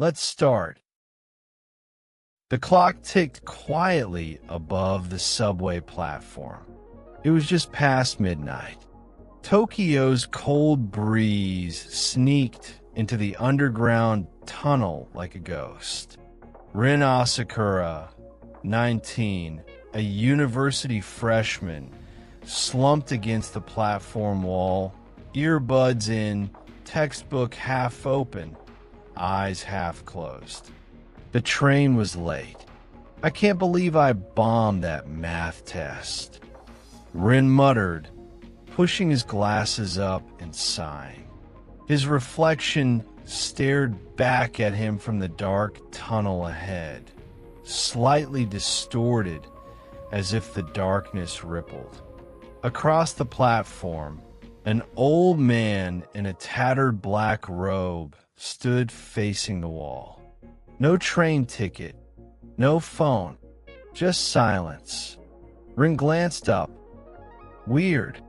Let's start. The clock ticked quietly above the subway platform. It was just past midnight. Tokyo's cold breeze sneaked into the underground tunnel like a ghost. Ren Asakura, 19, a university freshman, slumped against the platform wall, earbuds in, textbook half open, eyes half closed. The train was late. I can't believe I bombed that math test. Ren muttered, pushing his glasses up and sighing. His reflection stared back at him from the dark tunnel ahead, slightly distorted as if the darkness rippled. Across the platform, an old man in a tattered black robe stood facing the wall. No train ticket, no phone, just silence. Ren glanced up. Weird.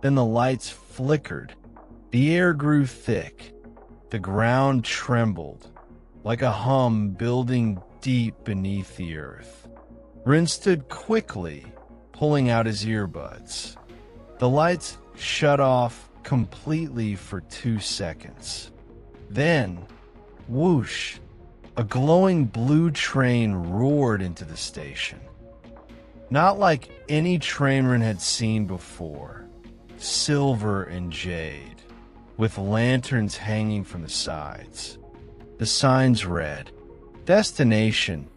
Then the lights flickered. The air grew thick. The ground trembled, like a hum building deep beneath the earth. Ren stood quickly, pulling out his earbuds. The lights shut off completely for 2 seconds. Then, whoosh, a glowing blue train roared into the station. Not like any train Ren had seen before. Silver and jade, with lanterns hanging from the sides. The signs read, Destination,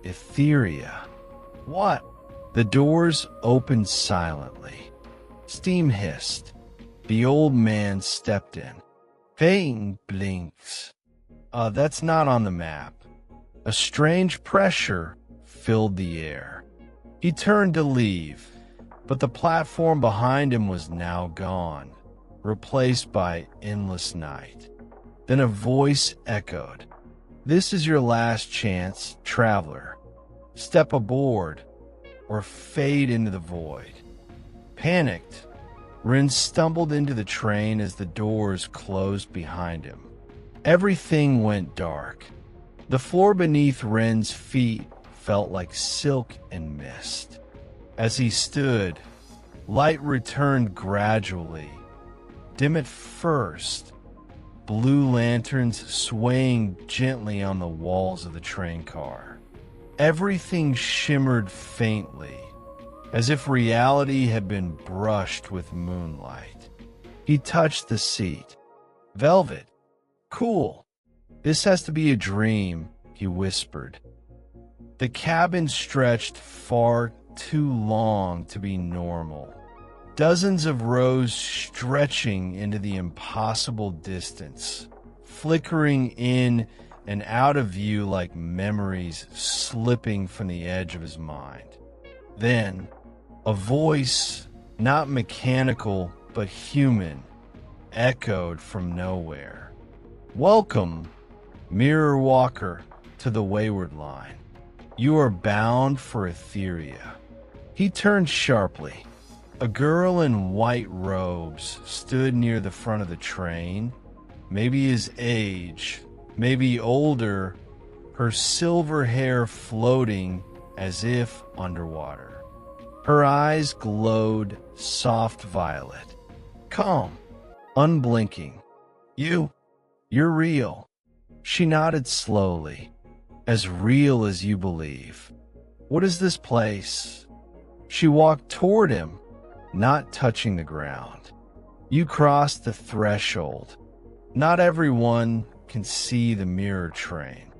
Etheria. What? The doors opened silently. Steam hissed. The old man stepped in. Fading blinks. That's not on the map. A strange pressure filled the air. He turned to leave, but the platform behind him was now gone, replaced by endless night. Then a voice echoed, This is your last chance, traveler. Step aboard, or fade into the void. Panicked, Ren stumbled into the train as the doors closed behind him. Everything went dark. The floor beneath Ren's feet felt like silk and mist. As he stood, light returned gradually, dim at first, blue lanterns swaying gently on the walls of the train car. Everything shimmered faintly, as if reality had been brushed with moonlight. He touched the seat. Velvet. Cool. This has to be a dream, he whispered. The cabin stretched far too long to be normal. Dozens of rows stretching into the impossible distance, flickering in and out of view like memories slipping from the edge of his mind. Then, a voice, not mechanical but human, echoed from nowhere. Welcome, Mirrorwalker, to the Wayward Line. You are bound for Etheria. He turned sharply. A girl in white robes stood near the front of the train, maybe his age, maybe older, her silver hair floating as if underwater. Her eyes glowed soft violet, calm, unblinking. You're real. She nodded slowly. As real as you believe. What is this place? She walked toward him, not touching the ground. You crossed the threshold. Not everyone can see the mirror train.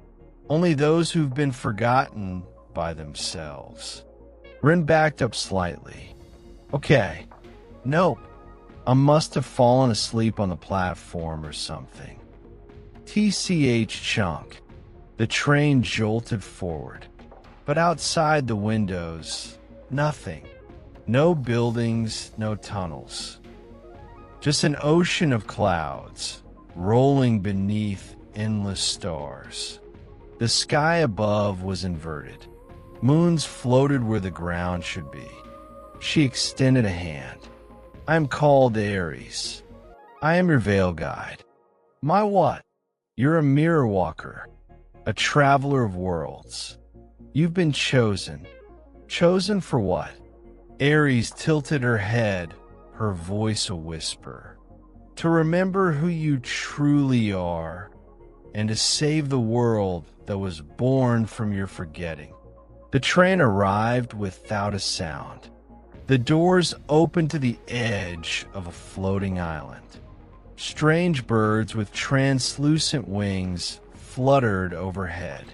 Only those who've been forgotten by themselves. Ren backed up slightly. Okay. Nope. I must have fallen asleep on the platform or something. TCH chunk. The train jolted forward. But outside the windows, nothing. No buildings, no tunnels. Just an ocean of clouds, rolling beneath endless stars. The sky above was inverted. Moons floated where the ground should be. She extended a hand. I am called Ares. I am your veil guide. My what? You're a Mirrorwalker. a traveler of worlds. You've been chosen. Chosen for what? Ares tilted her head, her voice a whisper. To remember who you truly are, and to save the world that was born from your forgetting. The train arrived without a sound. The doors opened to the edge of a floating island. Strange birds with translucent wings fluttered overhead.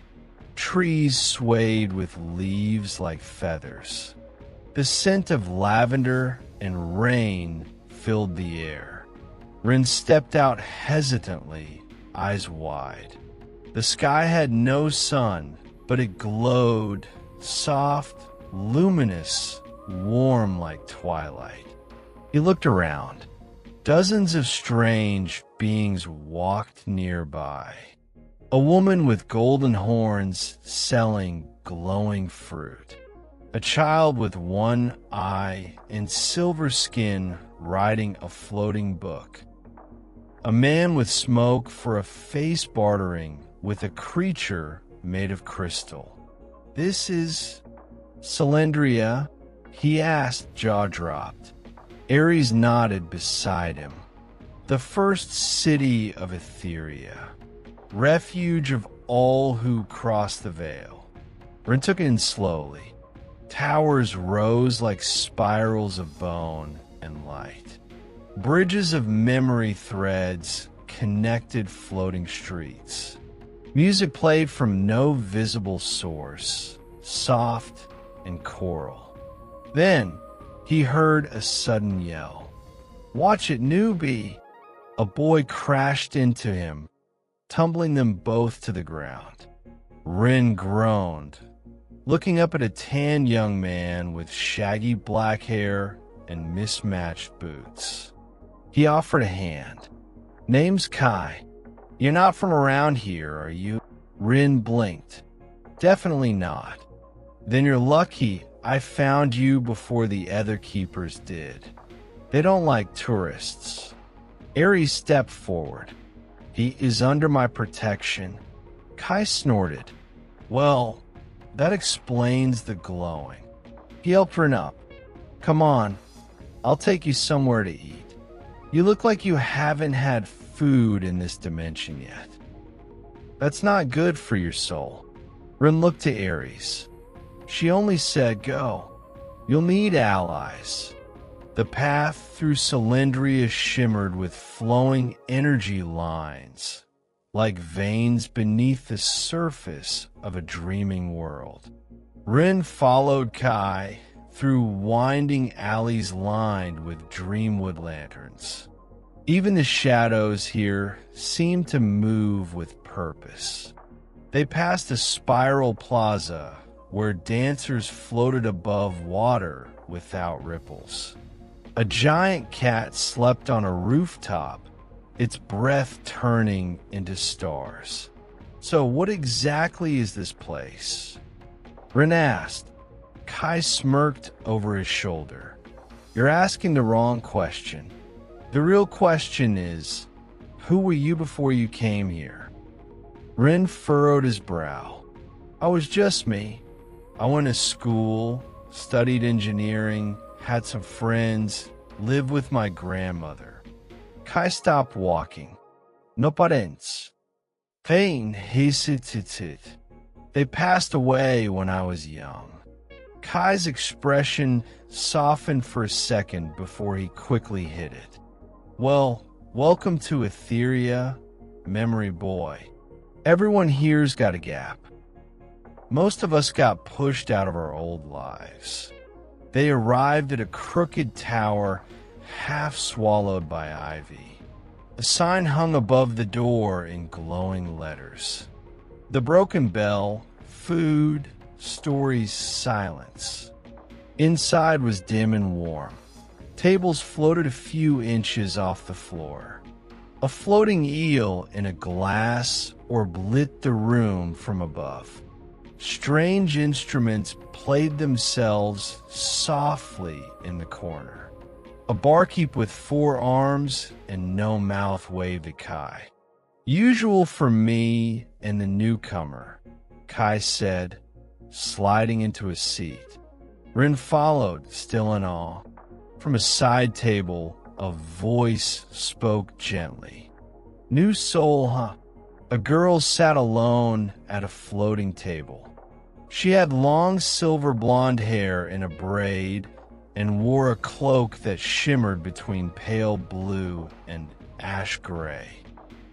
Trees swayed with leaves like feathers. The scent of lavender and rain filled the air. Ren stepped out hesitantly, eyes wide. The sky had no sun, but it glowed, soft, luminous, warm like twilight. He looked around. Dozens of strange beings walked nearby. A woman with golden horns selling glowing fruit. A child with one eye and silver skin riding a floating book. A man with smoke for a face bartering with a creature made of crystal. "This is Cylindria?" he asked, jaw dropped. Ares nodded beside him. "The first city of Etheria. Refuge of all who cross the veil." Ren took it in slowly. Towers rose like spirals of bone and light. Bridges of memory threads connected floating streets. Music played from no visible source, soft and choral. Then he heard a sudden yell. "Watch it, newbie!" A boy crashed into him, tumbling them both to the ground. Ren groaned, looking up at a tan young man with shaggy black hair and mismatched boots. He offered a hand. "Name's Kai. You're not from around here, are you?" Ren blinked. "Definitely not." "Then you're lucky I found you before the other keepers did. They don't like tourists." Ares stepped forward. "He is under my protection." Kai snorted. "Well, that explains the glowing." He helped Ren up. "Come on, I'll take you somewhere to eat. You look like you haven't had food in this dimension yet." "That's not good for your soul." Ren looked to Ares. She only said, "Go. You'll need allies." The path through Cylindria shimmered with flowing energy lines, like veins beneath the surface of a dreaming world. Ren followed Kai through winding alleys lined with dreamwood lanterns. Even the shadows here seemed to move with purpose. They passed a spiral plaza where dancers floated above water without ripples. A giant cat slept on a rooftop, its breath turning into stars. "So what exactly is this place?" Ren asked. Kai smirked over his shoulder. "You're asking the wrong question. The real question is, who were you before you came here?" Ren furrowed his brow. "I was just me. I went to school, studied engineering, had some friends, lived with my grandmother." Kai stopped walking. "No parents." Pain hesitated. "They passed away when I was young." Kai's expression softened for a second before he quickly hit it. "Well, welcome to Etheria, memory boy. Everyone here's got a gap. Most of us got pushed out of our old lives." They arrived at a crooked tower half swallowed by ivy. A sign hung above the door in glowing letters. The broken bell, food, stories, silence. Inside was dim and warm. Tables floated a few inches off the floor. A floating eel in a glass orb lit the room from above. Strange instruments played themselves softly in the corner. A barkeep with 4 arms and no mouth waved at Kai. "Usual for me, and the newcomer, Kai said, sliding into a seat. Ren followed, still in awe. From a side table, a voice spoke gently. New soul, huh? A girl sat alone at a floating table. She had long silver blonde hair in a braid and wore a cloak that shimmered between pale blue and ash gray.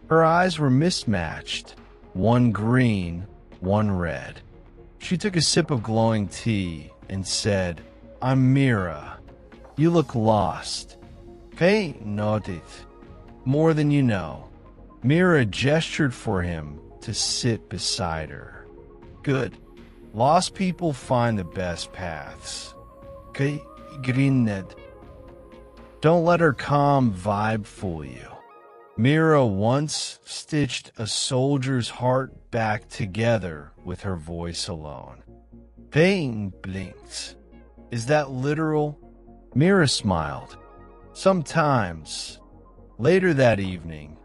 Her eyes were mismatched, one green, one red. She took a sip of glowing tea and said, I'm Mira. You look lost. Kay nodded. More than you know. Mira gestured for him to sit beside her. Good. Lost people find the best paths. Kay grinned. Don't let her calm vibe fool you. Mira once stitched a soldier's heart back together with her voice alone. Pain blinks. Is that literal? Mira smiled. Sometimes. Later that evening,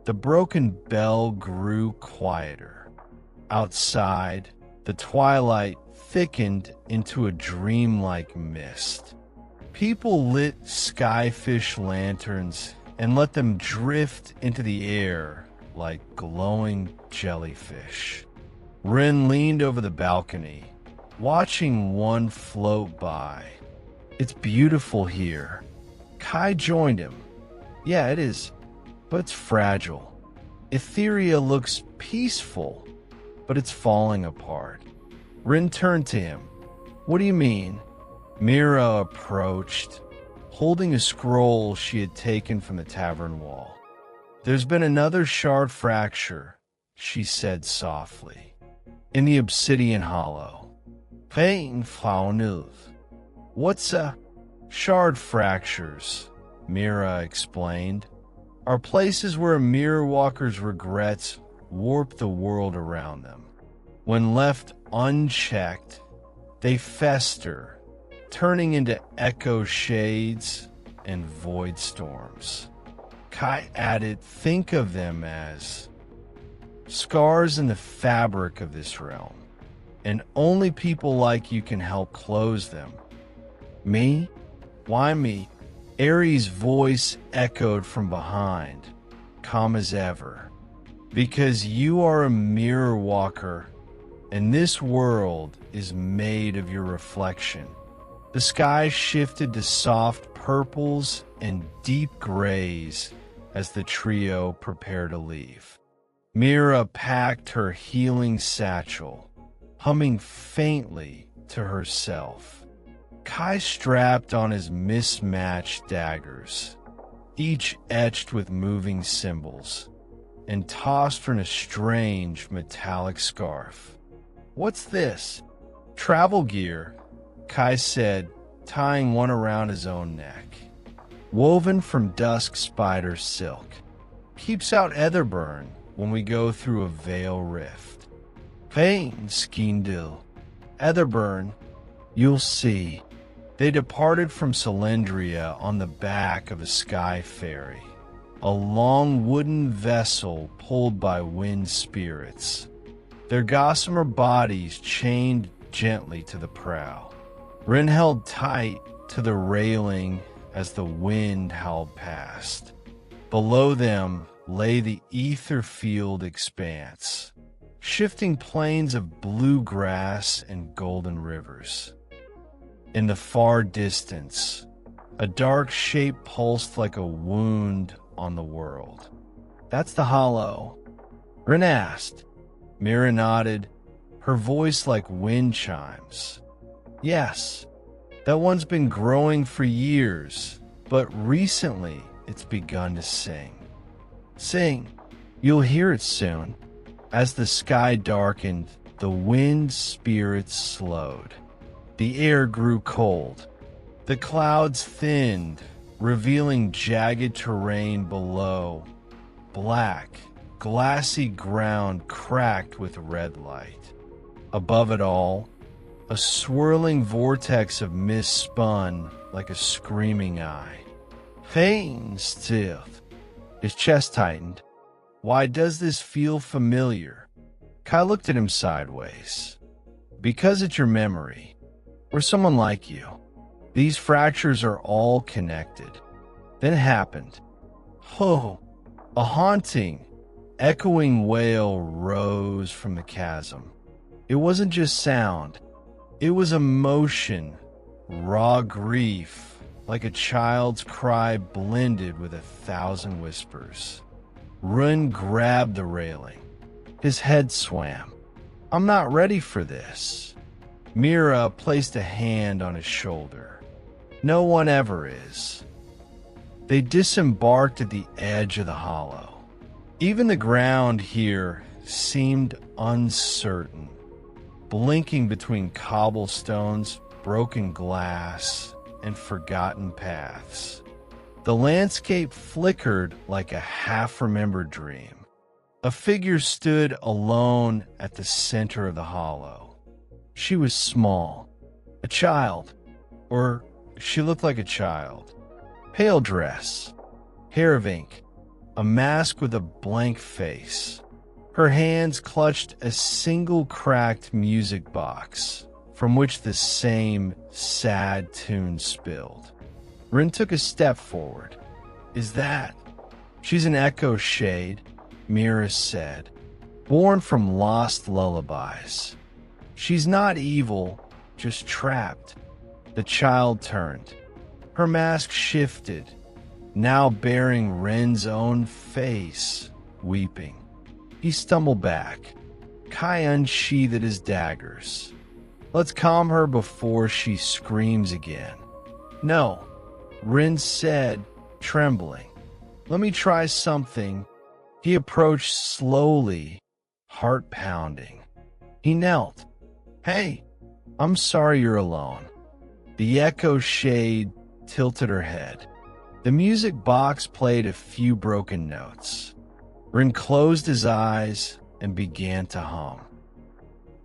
the broken bell grew quieter. Outside, the twilight thickened into a dreamlike mist. People lit skyfish lanterns and let them drift into the air like glowing jellyfish. Ren leaned over the balcony, watching one float by. It's beautiful here. Kai joined him. Yeah, it is, but it's fragile. Etheria looks peaceful, but it's falling apart. Ren turned to him. What do you mean? Mira approached, holding a scroll she had taken from the tavern wall. There's been another shard fracture, she said softly, in the obsidian hollow. Pain flaunuth. What's a shard fractures? Mira explained. Are places where a Mirrorwalker's regrets warp the world around them. When left unchecked, they fester, turning into echo shades and void storms. Kai added, think of them as scars in the fabric of this realm, and only people like you can help close them. Me? Why me? Aries' voice echoed from behind, calm as ever. Because you are a Mirrorwalker, and this world is made of your reflection. The sky shifted to soft purples and deep grays as the trio prepared to leave. Mira packed her healing satchel, humming faintly to herself. Kai strapped on his mismatched daggers, each etched with moving symbols, and tossed for a strange metallic scarf. What's this? Travel gear, Kai said, tying one around his own neck. Woven from dusk spider silk. Keeps out etherburn when we go through a veil rift. Pain, Skindil. Etherburn, you'll see. They departed from Cylindria on the back of a sky ferry, a long wooden vessel pulled by wind spirits, their gossamer bodies chained gently to the prow. Ren held tight to the railing as the wind howled past. Below them lay the ether-field expanse, shifting plains of blue grass and golden rivers. In the far distance, a dark shape pulsed like a wound on the world. That's the hollow. Ren asked. Mira nodded, her voice like wind chimes. Yes, that one's been growing for years, but recently it's begun to sing. Sing. You'll hear it soon. As the sky darkened, the wind spirits slowed. The air grew cold. The clouds thinned, revealing jagged terrain below. Black, glassy ground cracked with red light. Above it all, a swirling vortex of mist spun like a screaming eye. Pain still. His chest tightened. Why does this feel familiar? Kai looked at him sideways. Because it's your memory, or someone like you. These fractures are all connected. Then it happened. Oh, a haunting, echoing wail rose from the chasm. It wasn't just sound. It was emotion, raw grief, like a child's cry blended with 1,000 whispers. Ren grabbed the railing. His head swam. I'm not ready for this. Mira placed a hand on his shoulder. No one ever is. They disembarked at the edge of the hollow. Even the ground here seemed uncertain, blinking between cobblestones, broken glass, and forgotten paths. The landscape flickered like a half-remembered dream. A figure stood alone at the center of the hollow. She was small, a child, or she looked like a child. Pale dress, hair of ink, a mask with a blank face. Her hands clutched a single cracked music box from which the same sad tune spilled. Ren took a step forward. Is that? She's an echo shade, Mira said, born from lost lullabies. She's not evil, just trapped. The child turned. Her mask shifted, now bearing Ren's own face, weeping. He stumbled back. Kai unsheathed his daggers. Let's calm her before she screams again. No, Ren said, trembling. Let me try something. He approached slowly, heart pounding. He knelt. Hey, I'm sorry you're alone. The echo shade tilted her head. The music box played a few broken notes. Ren closed his eyes and began to hum.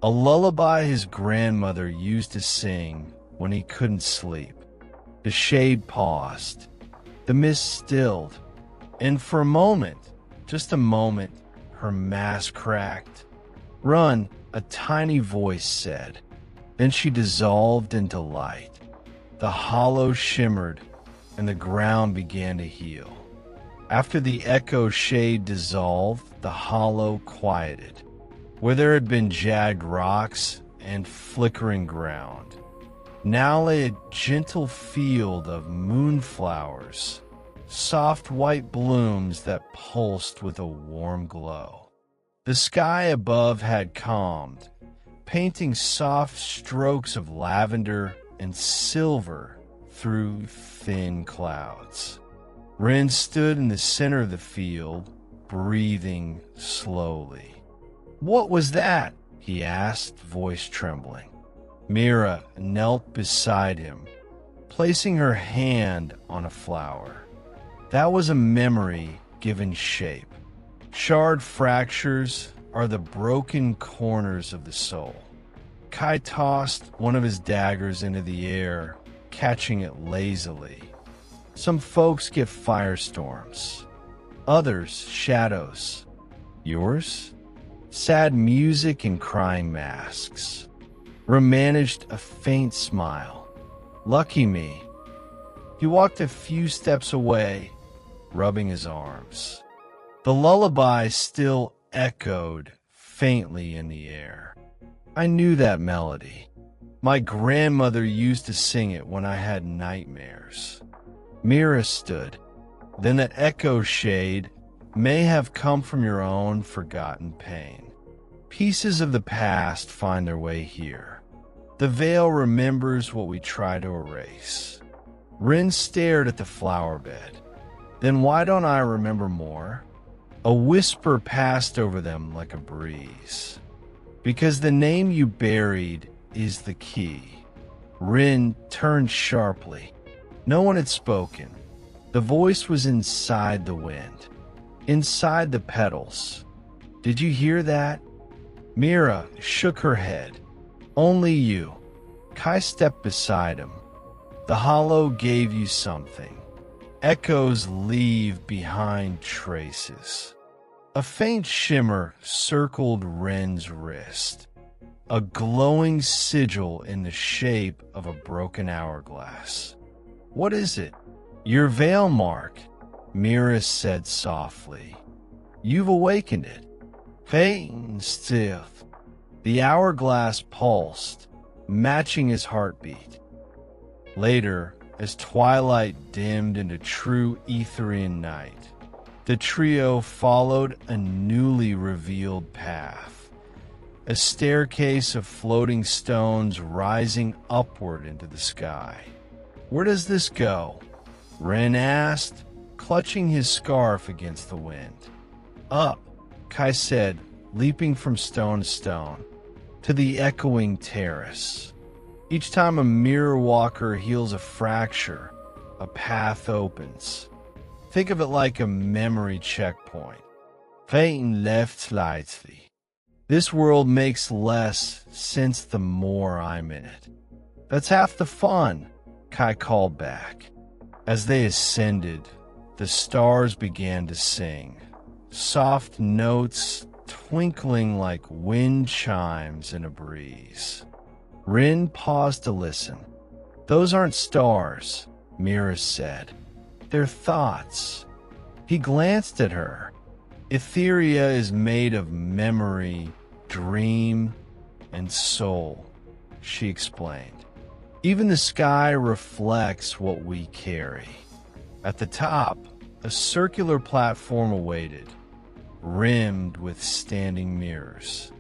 A lullaby his grandmother used to sing when he couldn't sleep. The shade paused. The mist stilled. And for a moment, just a moment, her mask cracked. Run, a tiny voice said. Then she dissolved into light. The hollow shimmered, and the ground began to heal. After the echo shade dissolved, the hollow quieted. Where there had been jagged rocks and flickering ground, now lay a gentle field of moonflowers, soft white blooms that pulsed with a warm glow. The sky above had calmed, painting soft strokes of lavender and silver through thin clouds. Ren stood in the center of the field, breathing slowly. What was that? He asked, voice trembling. Mira knelt beside him, placing her hand on a flower. That was a memory given shape. Shard fractures are the broken corners of the soul. Kai tossed one of his daggers into the air, catching it lazily. Some folks get firestorms, others shadows. Yours? Sad music and crying masks. Ren managed a faint smile. Lucky me. He walked a few steps away, rubbing his arms. The lullaby still echoed faintly in the air. I knew that melody. My grandmother used to sing it when I had nightmares. Mira stood. Then that echo shade may have come from your own forgotten pain. Pieces of the past find their way here. The veil remembers what we try to erase. Ren stared at the flower bed. Then why don't I remember more? A whisper passed over them like a breeze. Because the name you buried is the key. Ren turned sharply. No one had spoken. The voice was inside the wind, inside the petals. Did you hear that? Mira shook her head. Only you. Kai stepped beside him. The hollow gave you something. Echoes leave behind traces. A faint shimmer circled Ren's wrist, a glowing sigil in the shape of a broken hourglass. "What is it?" "Your veil mark," Mira said softly. "You've awakened it." Faint still. The hourglass pulsed, matching his heartbeat. Later, as twilight dimmed into true Etherian night, the trio followed a newly revealed path, a staircase of floating stones rising upward into the sky. "Where does this go?" Ren asked, clutching his scarf against the wind. "Up," Kai said, leaping from stone to stone, to the echoing terrace. Each time a Mirrorwalker heals a fracture, a path opens. Think of it like a memory checkpoint. Fate left slightly. This world makes less sense the more I'm in it. "That's half the fun," Kai called back. As they ascended, the stars began to sing, soft notes twinkling like wind chimes in a breeze. Ren paused to listen. "Those aren't stars," Mira said. "They're thoughts." He glanced at her. "Etheria is made of memory, dream, and soul," she explained. "Even the sky reflects what we carry." At the top, a circular platform awaited, rimmed with standing mirrors.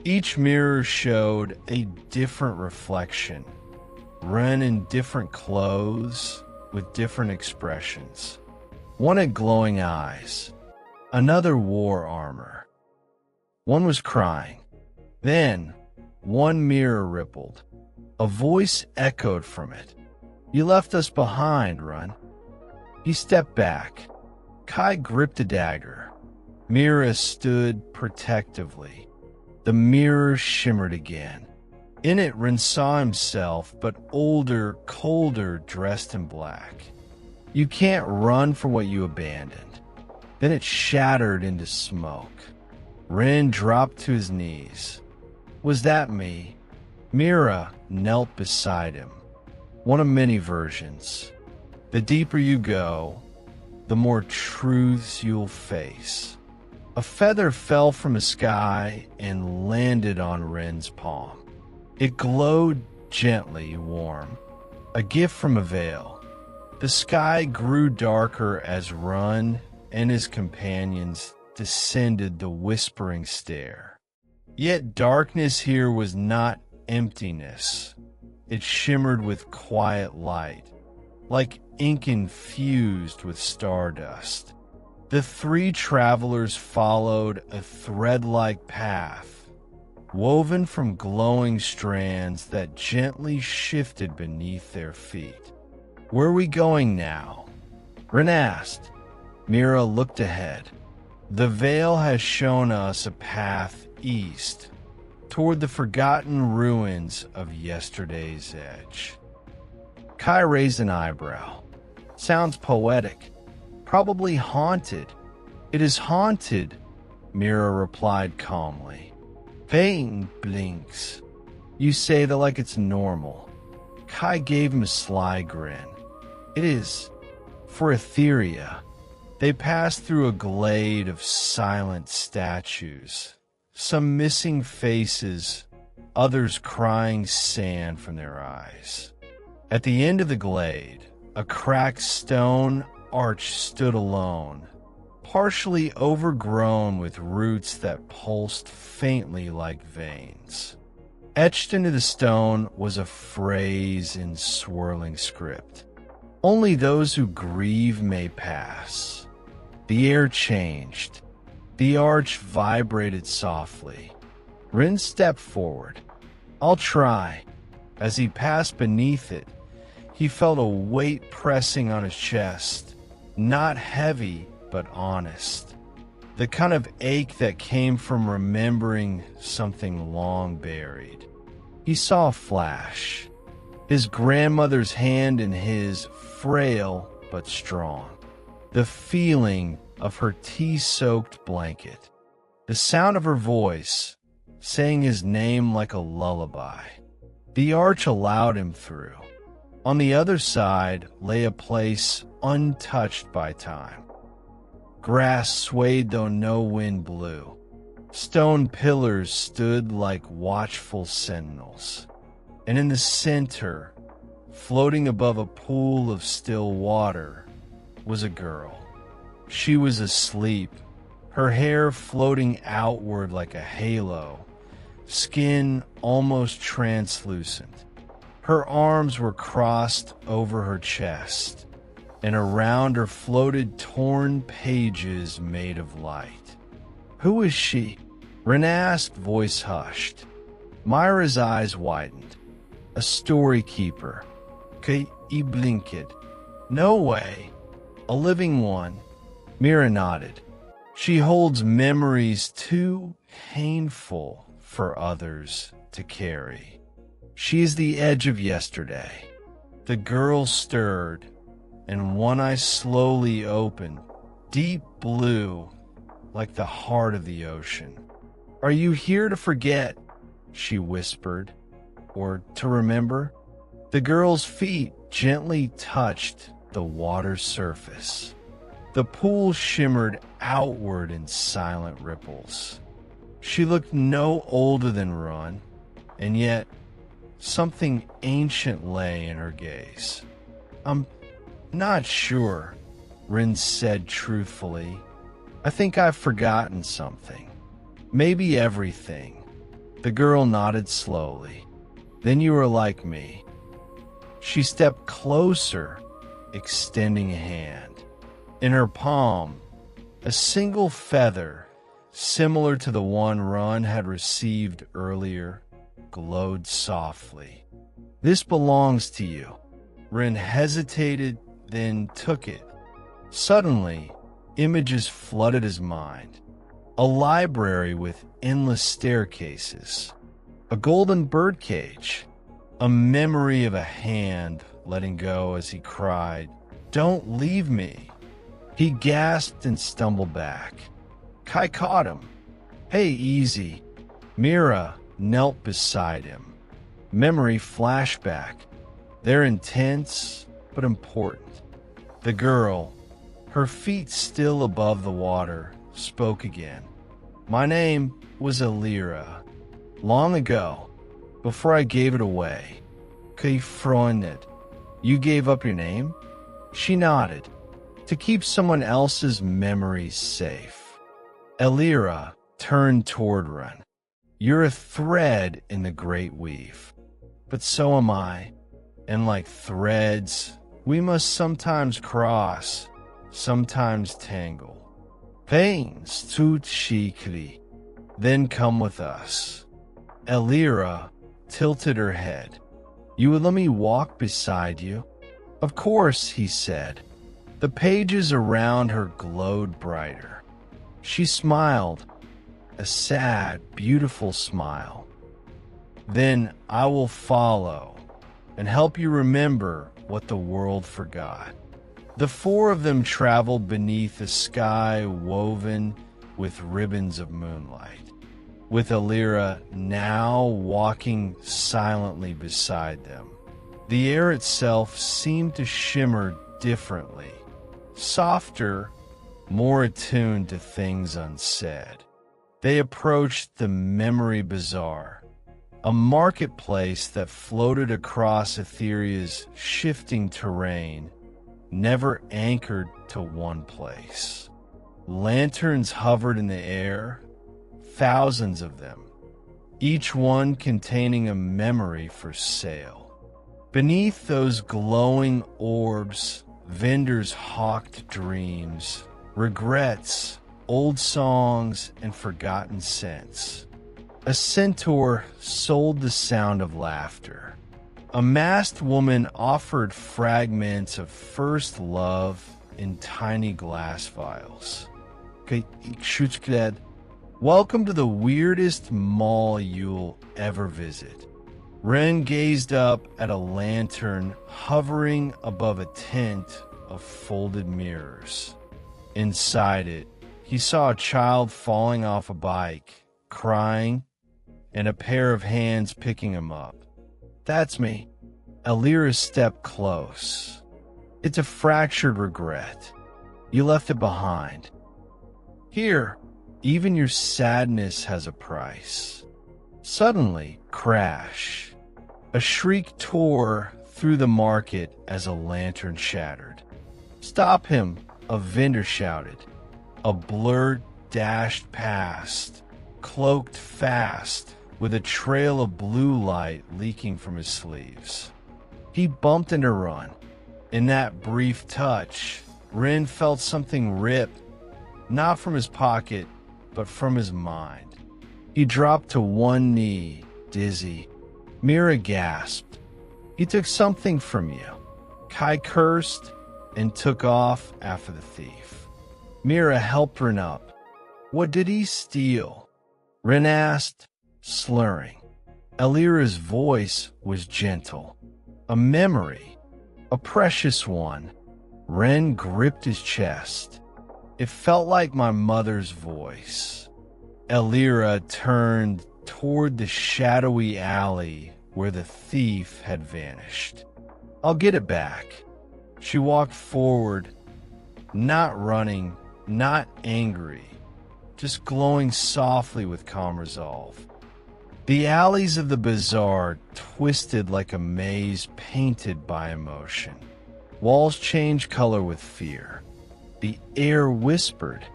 Each mirror showed a different reflection, run in different clothes with different expressions. One had glowing eyes, another wore armor. One was crying. Then, one mirror rippled. A voice echoed from it. "You left us behind, Ren." He stepped back. Kai gripped a dagger. Mira stood protectively. The mirror shimmered again. In it, Ren saw himself, but older, colder, dressed in black. "You can't run from what you abandoned." Then it shattered into smoke. Ren dropped to his knees. "Was that me?" Mira knelt beside him. One of many versions. The deeper you go, the more truths you'll face. A feather fell from the sky and landed on Ren's palm. It glowed gently warm, a gift from a veil. The sky grew darker as Ren and his companions descended the whispering stair. Yet darkness here was not emptiness. It shimmered with quiet light, like ink infused with stardust. The three travelers followed a thread-like path, woven from glowing strands that gently shifted beneath their feet. "Where are we going now?" Ren asked. Mira looked ahead. "The veil has shown us a path east, toward the forgotten ruins of yesterday's edge." Kai raised an eyebrow. "Sounds poetic. Probably haunted." "It is haunted," Mira replied calmly. Payne blinks. "You say that like it's normal." Kai gave him a sly grin. "It is. For Etheria." They passed through a glade of silent statues, some missing faces, others crying sand from their eyes. At the end of the glade, a cracked stone arch stood alone, partially overgrown with roots that pulsed faintly like veins. Etched into the stone was a phrase in swirling script. "Only those who grieve may pass." The air changed. The arch vibrated softly. Ren stepped forward. "I'll try." As he passed beneath it, he felt a weight pressing on his chest. Not heavy, but honest. The kind of ache that came from remembering something long buried. He saw a flash. His grandmother's hand in his, frail but strong. The feeling of her tea-soaked blanket, the sound of her voice saying his name like a lullaby. The arch allowed him through. On the other side lay a place untouched by time. Grass swayed though no wind blew. Stone pillars stood like watchful sentinels. And in the center, floating above a pool of still water, was a girl. She was asleep, her hair floating outward like a halo, skin almost translucent. Her arms were crossed over her chest, and around her floated torn pages made of light. "Who is she?" Ren asked, voice hushed. Myra's eyes widened. "A story keeper. Que I blinked. No way. A living one." Mira nodded. "She holds memories too painful for others to carry. She is the edge of yesterday." The girl stirred, and one eye slowly opened, deep blue, like the heart of the ocean. "Are you here to forget?" she whispered. "Or to remember?" The girl's feet gently touched the water's surface. The pool shimmered outward in silent ripples. She looked no older than Ron, and yet something ancient lay in her gaze. "I'm not sure," Ren said truthfully. "I think I've forgotten something. Maybe everything." The girl nodded slowly. "Then you are like me." She stepped closer, extending a hand. In her palm, a single feather, similar to the one Ron had received earlier, glowed softly. "This belongs to you." Ren hesitated, then took it. Suddenly, images flooded his mind. A library with endless staircases, a golden birdcage, a memory of a hand letting go as he cried, "Don't leave me." He gasped and stumbled back. Kai caught him. "Hey, easy." Mira knelt beside him. Memory flashback. They're intense, but important. The girl, her feet still above the water, spoke again. "My name was Etheria. Long ago, before I gave it away. Que freundet. You gave up your name?" She nodded. "To keep someone else's memories safe." Etheria turned toward Ren. "You're a thread in the great weave. But so am I. And like threads, we must sometimes cross, sometimes tangle. Veins tut shikli. Then come with us." Etheria tilted her head. "You would let me walk beside you?" "Of course," he said. The pages around her glowed brighter. She smiled, a sad, beautiful smile. "Then I will follow and help you remember what the world forgot." The four of them traveled beneath a sky woven with ribbons of moonlight, with Etheria now walking silently beside them. The air itself seemed to shimmer differently, softer, more attuned to things unsaid. They approached the Memory Bazaar, a marketplace that floated across Etheria's shifting terrain, never anchored to one place. Lanterns hovered in the air, thousands of them, each one containing a memory for sale. Beneath those glowing orbs, vendors hawked dreams, regrets, old songs, and forgotten scents. A centaur sold the sound of laughter. A masked woman offered fragments of first love in tiny glass vials. "Welcome to the weirdest mall you'll ever visit." Ren gazed up at a lantern hovering above a tent of folded mirrors. Inside it, he saw a child falling off a bike, crying, and a pair of hands picking him up. "That's me." Etheria stepped close. "It's a fractured regret. You left it behind. Here, even your sadness has a price." Suddenly, crash. A shriek tore through the market as a lantern shattered. "Stop him!" a vendor shouted. A blur dashed past, cloaked fast, with a trail of blue light leaking from his sleeves. He bumped into Ren. In that brief touch, Ren felt something rip, not from his pocket, but from his mind. He dropped to one knee, dizzy. Mira gasped. "He took something from you." Kai cursed and took off after the thief. Mira helped Ren up. "What did he steal?" Ren asked, slurring. Elira's voice was gentle. "A memory, a precious one." Ren gripped his chest. "It felt like my mother's voice." Elira turned toward the shadowy alley where the thief had vanished. "I'll get it back." She walked forward, not running, not angry, just glowing softly with calm resolve. The alleys of the bazaar twisted like a maze painted by emotion. Walls changed color with fear. The air whispered.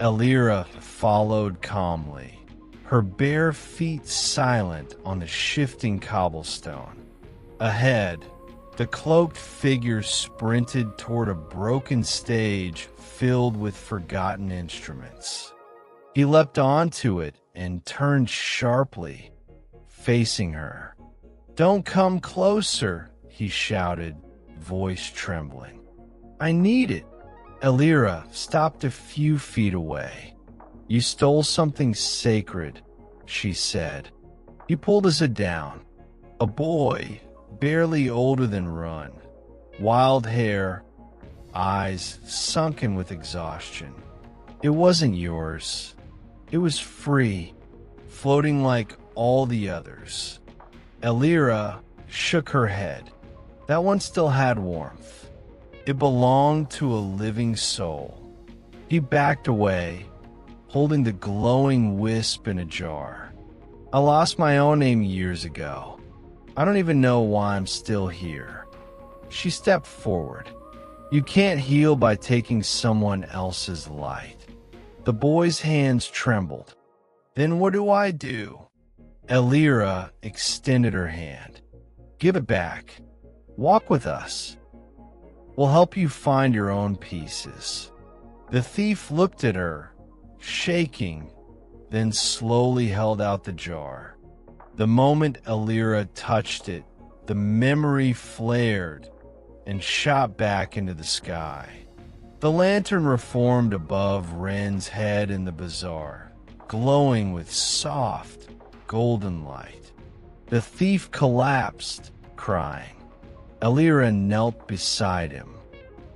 Elira followed calmly, her bare feet silent on the shifting cobblestone. Ahead, the cloaked figure sprinted toward a broken stage filled with forgotten instruments. He leapt onto it and turned sharply, facing her. "Don't come closer," he shouted, voice trembling. "I need it." Elira stopped a few feet away. "You stole something sacred," she said. He pulled his head down. A boy, barely older than Ren, wild hair, eyes sunken with exhaustion. "It wasn't yours. It was free, floating like all the others." Elira shook her head. "That one still had warmth. It belonged to a living soul." He backed away, holding the glowing wisp in a jar. "I lost my own name years ago. I don't even know why I'm still here." She stepped forward. "You can't heal by taking someone else's light." The boy's hands trembled. "Then what do I do?" Elira extended her hand. "Give it back. Walk with us. We'll help you find your own pieces." The thief looked at her, shaking, then slowly held out the jar. The moment Elira touched it, the memory flared and shot back into the sky. The lantern reformed above Ren's head in the bazaar, glowing with soft, golden light. The thief collapsed, crying. Elira knelt beside him.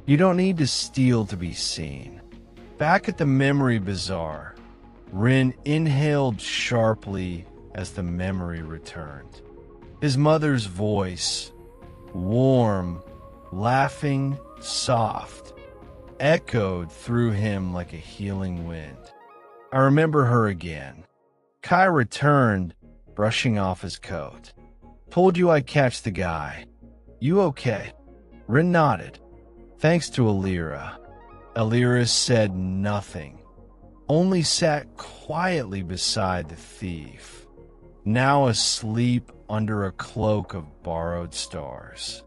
"You don't need to steal to be seen." Back at the memory bazaar, Ren inhaled sharply as the memory returned. His mother's voice, warm, laughing, soft, echoed through him like a healing wind. I remember her again. Kai returned, brushing off his coat. "Told you I'd catch the guy. You okay?" Ren nodded. "Thanks to Elira." Elira said nothing, only sat quietly beside the thief, now asleep under a cloak of borrowed stars.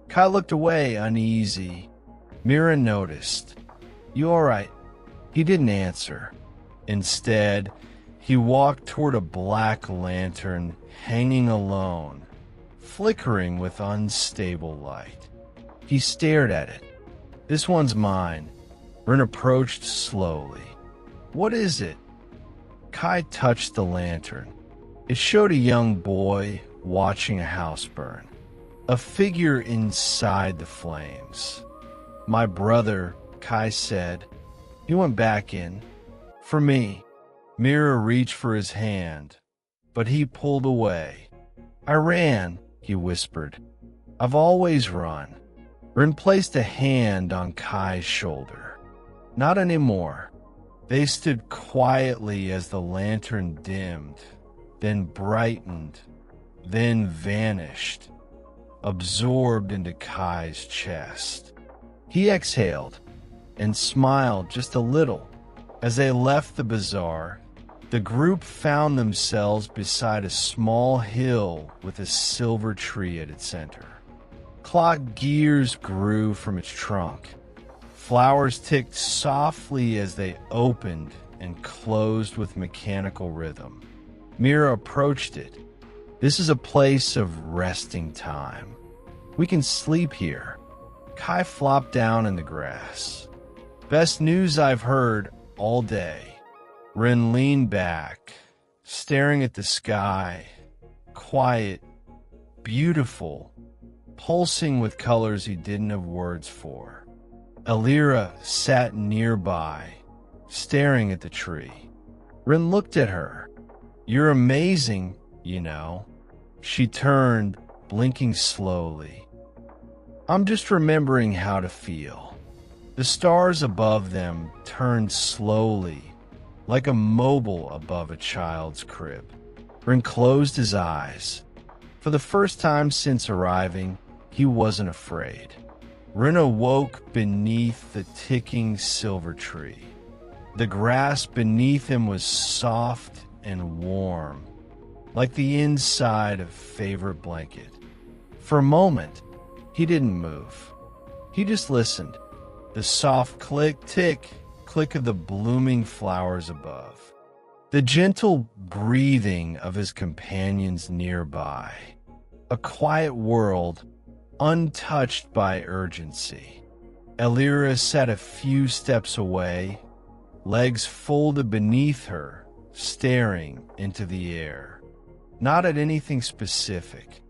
Kai looked away, uneasy. Mira noticed. "You all right?" He didn't answer. Instead, he walked toward a black lantern hanging alone, flickering with unstable light. He stared at it. "This one's mine." Ren approached slowly. "What is it?" Kai touched the lantern. It showed a young boy watching a house burn, a figure inside the flames. "My brother," Kai said, He went back in. For me. Mira reached for his hand, but he pulled away. I ran, he whispered. I've always run. Ren placed a hand on Kai's shoulder. Not anymore. They stood quietly as the lantern dimmed, then brightened, then vanished, absorbed into Kai's chest. He exhaled and smiled just a little. As they left the bazaar, the group found themselves beside a small hill with a silver tree at its center. Clock gears grew from its trunk. Flowers ticked softly as they opened and closed with mechanical rhythm. Mira approached it. This is a place of resting time. We can sleep here. Kai flopped down in the grass. Best news I've heard all day. Ren leaned back, staring at the sky, quiet, beautiful, pulsing with colors he didn't have words for. Etheria sat nearby, staring at the tree. Ren looked at her. You're amazing, you know. She turned, blinking slowly. I'm just remembering how to feel. The stars above them turned slowly, like a mobile above a child's crib. Ren closed his eyes. For the first time since arriving, he wasn't afraid. Ren awoke beneath the ticking silver tree. The grass beneath him was soft and warm, like the inside of a favorite blanket. For a moment, he didn't move. He just listened. The soft click, tick, click of the blooming flowers above. The gentle breathing of his companions nearby. A quiet world, untouched by urgency. Etheria sat a few steps away, legs folded beneath her, staring into the air. Not at anything specific,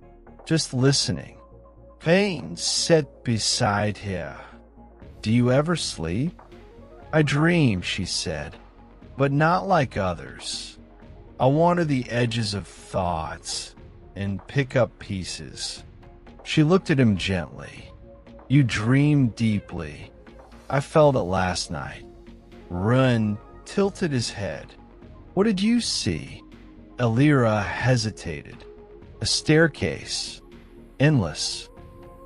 just listening. Pain sat beside her. Do you ever sleep? I dream, she said, but not like others. I wander the edges of thoughts and pick up pieces. She looked at him gently. You dream deeply. I felt it last night. Ren tilted his head. What did you see? Etheria hesitated. A staircase. Endless.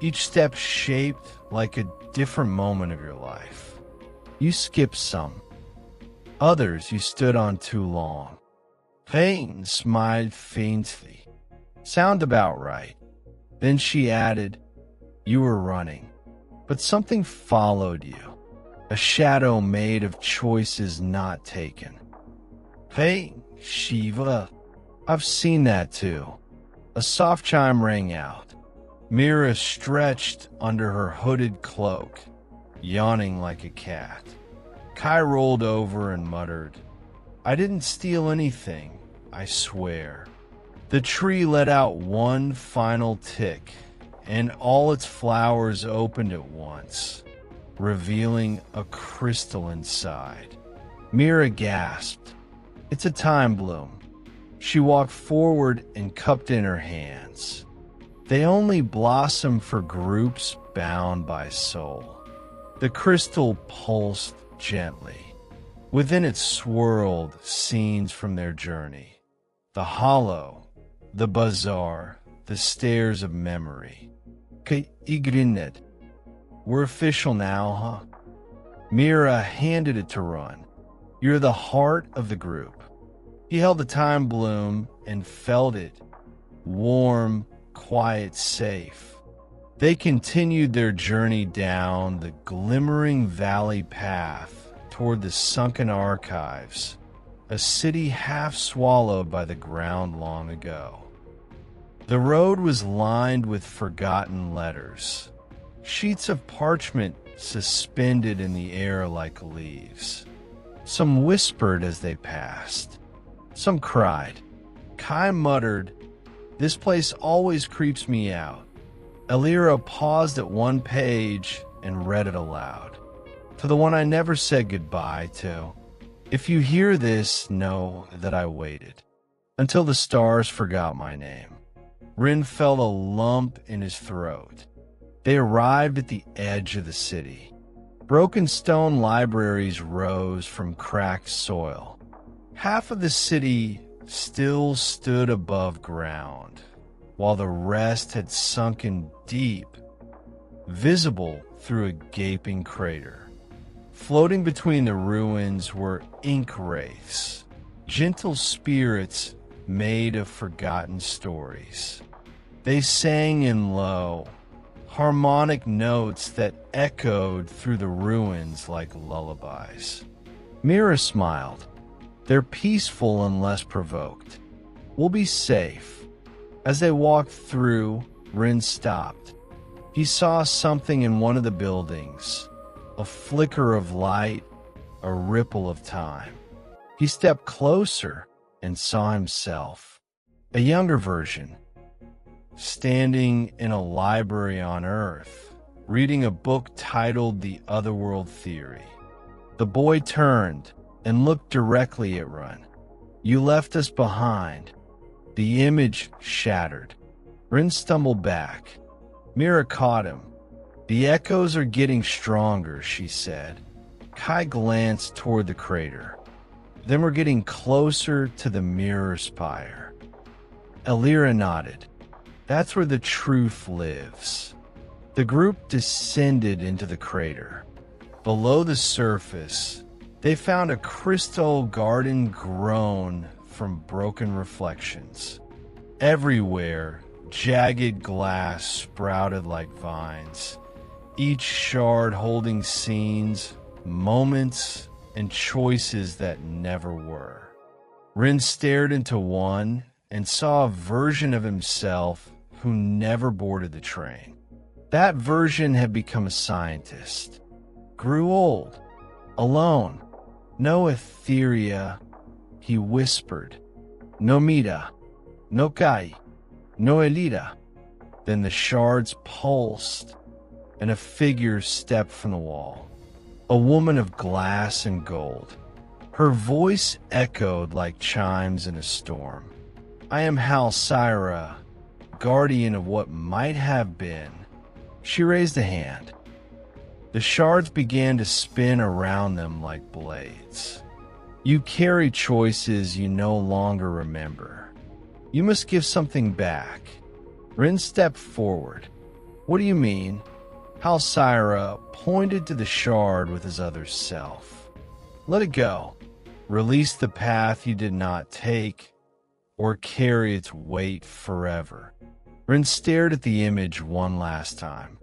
Each step shaped like a different moment of your life. You skipped some. Others you stood on too long. Peyton smiled faintly. Sound about right. Then she added, you were running, but something followed you. A shadow made of choices not taken. Hey, Shiva. I've seen that too. A soft chime rang out. Mira stretched under her hooded cloak, yawning like a cat. Kai rolled over and muttered, I didn't steal anything, I swear. The tree let out one final tick, and all its flowers opened at once, revealing a crystal inside. Mira gasped. It's a time bloom. She walked forward and cupped in her hands. They only blossom for groups bound by soul. The crystal pulsed gently. Within it swirled scenes from their journey. The hollow, the bazaar, the stairs of memory. Igrinet. We're official now, huh? Mira handed it to Ren. You're the heart of the group. He held the time bloom and felt it. Warm, quiet, safe. They continued their journey down the glimmering valley path toward the sunken archives, a city half swallowed by the ground long ago. The road was lined with forgotten letters, sheets of parchment suspended in the air like leaves. Some whispered as they passed. Some cried. Kai muttered, This place always creeps me out. Etheria paused at one page and read it aloud. to the one I never said goodbye to. If you hear this, know that I waited until the stars forgot my name. Ren felt a lump in his throat. They arrived at the edge of the city. Broken stone libraries rose from cracked soil. Half of the city still stood above ground, while the rest had sunken deep, visible through a gaping crater. Floating between the ruins were ink wraiths, gentle spirits made of forgotten stories. They sang in low, harmonic notes that echoed through the ruins like lullabies. Mira smiled. They're peaceful and less provoked. We'll be safe. As they walked through, Ren stopped. He saw something in one of the buildings, a flicker of light, a ripple of time. He stepped closer and saw himself, a younger version, standing in a library on Earth, reading a book titled The Otherworld Theory. The boy turned and looked directly at Ren. You left us behind. The image shattered. Ren stumbled back. Mira caught him. The echoes are getting stronger, she said. Kai glanced toward the crater. Then we're getting closer to the mirror spire. Etheria nodded. That's where the truth lives. The group descended into the crater. Below the surface, they found a crystal garden grown from broken reflections. Everywhere, jagged glass sprouted like vines, each shard holding scenes, moments, and choices that never were. Ren stared into one and saw a version of himself who never boarded the train. That version had become a scientist, grew old, alone. No Etheria, he whispered. No Mira, no Kai, no Elida. Then the shards pulsed, and a figure stepped from the wall. A woman of glass and gold. Her voice echoed like chimes in a storm. I am Halcyra, guardian of what might have been. She raised a hand. The shards began to spin around them like blades. You carry choices you no longer remember. You must give something back. Ren stepped forward. What do you mean? Halcyra pointed to the shard with his other self. Let it go. Release the path you did not take, or carry its weight forever. Ren stared at the image one last time,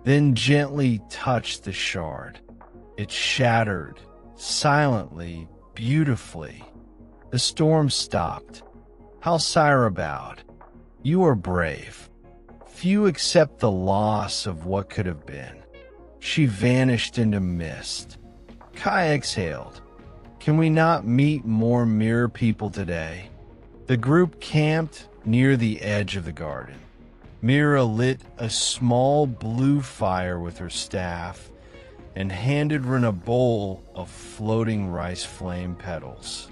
then gently touched the shard. It shattered, silently, beautifully. The storm stopped. Halcyra bowed. You are brave. Few accept the loss of what could have been. She vanished into mist. Kai exhaled. Can we not meet more mirror people today? The group camped near the edge of the garden. Mira lit a small blue fire with her staff and handed Ren a bowl of floating rice flame petals.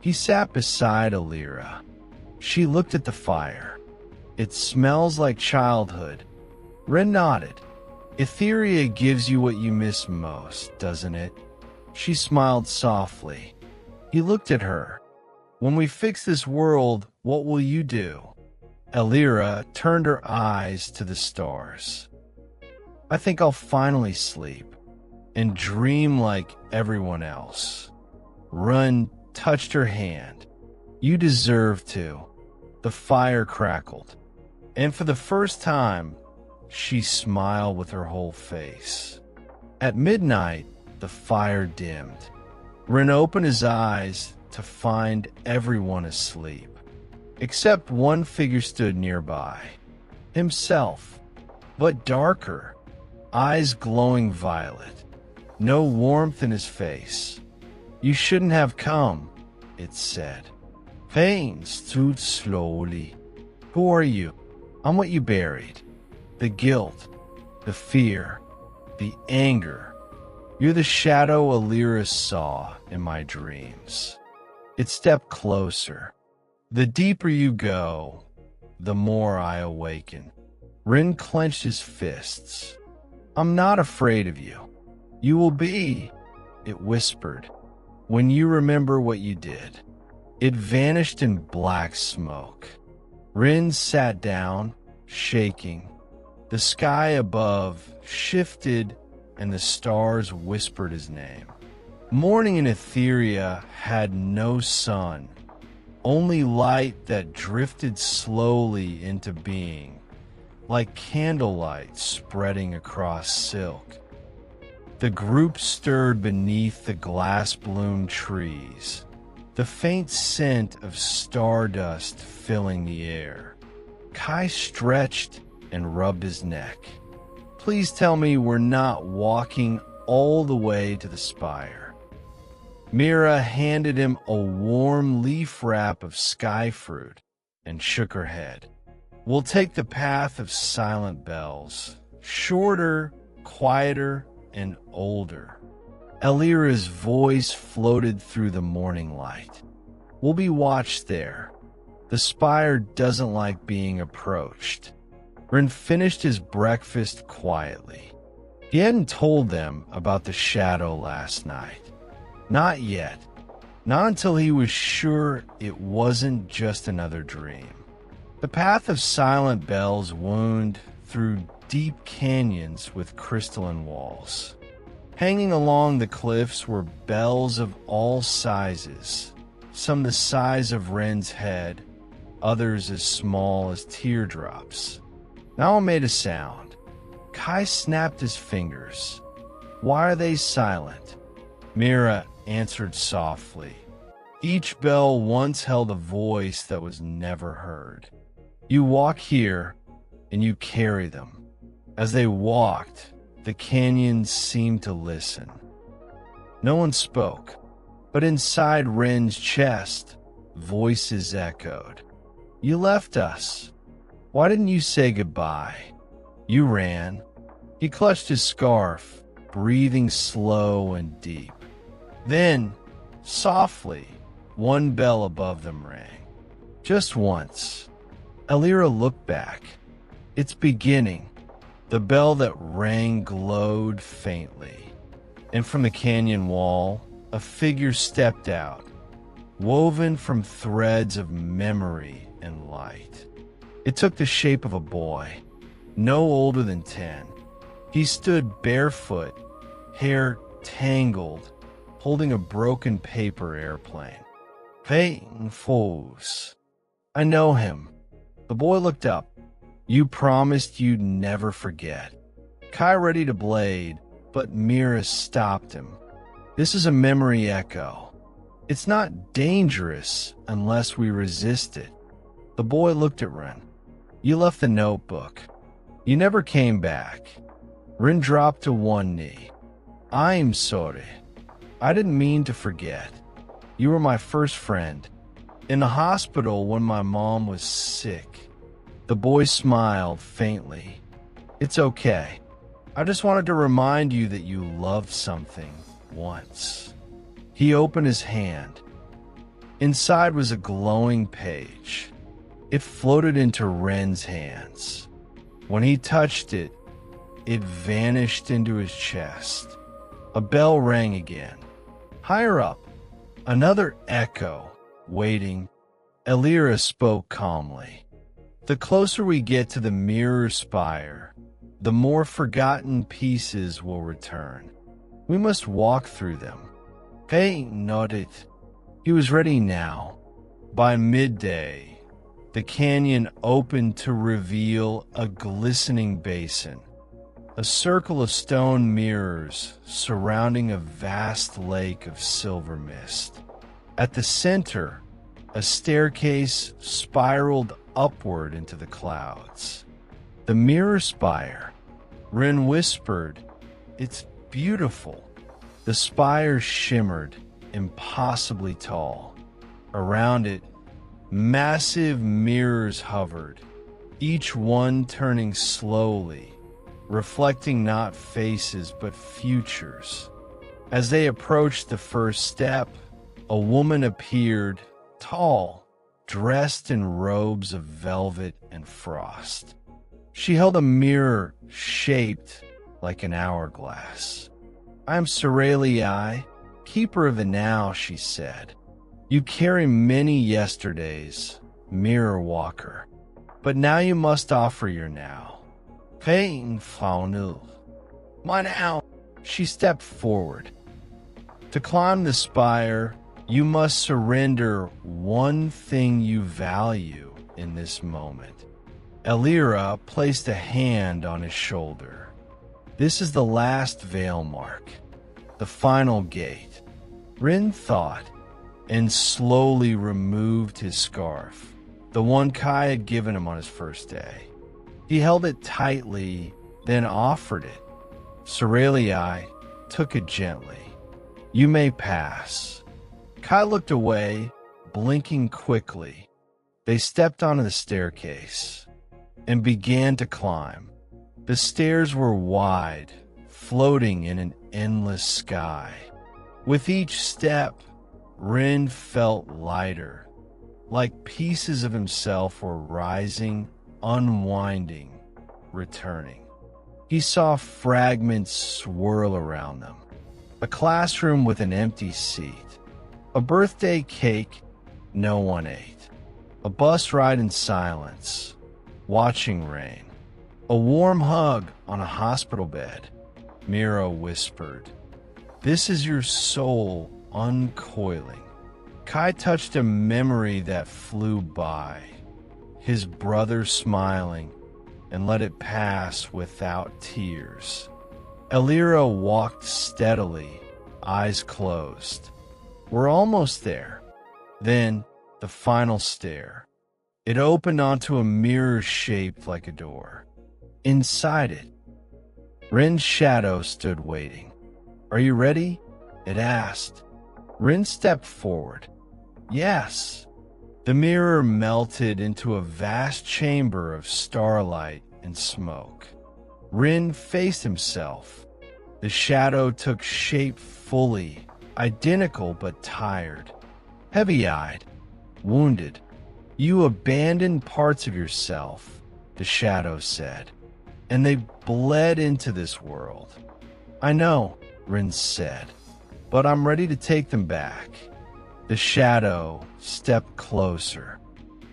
He sat beside Etheria. She looked at the fire. It smells like childhood. Ren nodded. Etheria gives you what you miss most, doesn't it? She smiled softly. He looked at her. When we fix this world, what will you do? Etheria turned her eyes to the stars. I think I'll finally sleep and dream like everyone else. Ren touched her hand. You deserve to. The fire crackled, and for the first time, she smiled with her whole face. At midnight, the fire dimmed. Ren opened his eyes to find everyone asleep. Except one figure stood nearby. Himself, but darker, eyes glowing violet. No warmth in his face. You shouldn't have come, it said. Pain stood slowly. Who are you? I'm what you buried. The guilt, the fear, the anger. You're the shadow Alira saw in my dreams. It stepped closer. The deeper you go, the more I awaken. Ren clenched his fists. I'm not afraid of you. You will be, it whispered, when you remember what you did. It vanished in black smoke. Ren sat down, shaking. The sky above shifted and the stars whispered his name. Morning in Etheria had no sun, only light that drifted slowly into being, like candlelight spreading across silk. The group stirred beneath the glass-bloomed trees, the faint scent of stardust filling the air. Kai stretched and rubbed his neck. Please tell me we're not walking all the way to the spire. Mira handed him a warm leaf wrap of sky fruit and shook her head. We'll take the path of silent bells, shorter, quieter, and older. Alira's voice floated through the morning light. We'll be watched there. The spire doesn't like being approached. Ren finished his breakfast quietly. He hadn't told them about the shadow last night. Not yet. Not until he was sure it wasn't just another dream. The path of silent bells wound through deep canyons with crystalline walls. Hanging along the cliffs were bells of all sizes, some the size of Ren's head, others as small as teardrops. Now it made a sound. Kai snapped his fingers. Why are they silent? Mira answered softly. Each bell once held a voice that was never heard. You walk here, and you carry them. As they walked, the canyons seemed to listen. No one spoke, but inside Ren's chest, voices echoed. You left us. Why didn't you say goodbye? You ran. He clutched his scarf, breathing slow and deep. Then, softly, one bell above them rang. Just once. Alira looked back. Its beginning. The bell that rang glowed faintly. And from the canyon wall, a figure stepped out, woven from threads of memory and light. It took the shape of a boy, no older than 10. He stood barefoot, hair tangled, holding a broken paper airplane. Peyton Foes. I know him. The boy looked up. You promised you'd never forget. Kai ready to blade, but Mira stopped him. This is a memory echo. It's not dangerous unless we resist it. The boy looked at Ren. You left the notebook. You never came back. Ren dropped to one knee. I'm sorry. I didn't mean to forget. You were my first friend. In the hospital when my mom was sick. The boy smiled faintly. It's okay. I just wanted to remind you that you loved something once. He opened his hand. Inside was a glowing page. It floated into Ren's hands. When he touched it, it vanished into his chest. A bell rang again. Higher up, another echo, waiting. Alira spoke calmly. The closer we get to the mirror spire, the more forgotten pieces will return. We must walk through them. Kay nodded. He was ready now. By midday, the canyon opened to reveal a glistening basin, a circle of stone mirrors surrounding a vast lake of silver mist. At the center, a staircase spiraled upward into the clouds. The mirror spire, Ren whispered, it's beautiful. The spire shimmered, impossibly tall. Around it, massive mirrors hovered, each one turning slowly, reflecting not faces but futures. As they approached the first step, a woman appeared, tall, dressed in robes of velvet and frost. She held a mirror shaped like an hourglass. "I am Cerelii, keeper of the now," she said. "You carry many yesterdays, Mirrorwalker, but now you must offer your now." "Pain faunu. My now." She stepped forward. "To climb the spire, you must surrender one thing you value in this moment." Etheria placed a hand on his shoulder. "This is the last veil mark, the final gate." Ren thought and slowly removed his scarf, the one Kai had given him on his first day. He held it tightly, then offered it. Cerelii took it gently. "You may pass." Kai looked away, blinking quickly. They stepped onto the staircase and began to climb. The stairs were wide, floating in an endless sky. With each step, Ren felt lighter, like pieces of himself were rising, unwinding, returning. He saw fragments swirl around them. A classroom with an empty seat. A birthday cake no one ate. A bus ride in silence, watching rain. A warm hug on a hospital bed. Mira whispered, "This is your soul uncoiling." Kai touched a memory that flew by. His brother smiling, and let it pass without tears. Etheria walked steadily, eyes closed. "We're almost there." Then, the final stair. It opened onto a mirror shaped like a door. Inside it, Ren's shadow stood waiting. "Are you ready?" it asked. Ren stepped forward. "Yes." The mirror melted into a vast chamber of starlight and smoke. Ren faced himself. The shadow took shape fully, identical but tired. Heavy-eyed, wounded. "You abandoned parts of yourself," the shadow said, "and they bled into this world." "I know," Ren said, "but I'm ready to take them back." The shadow stepped closer.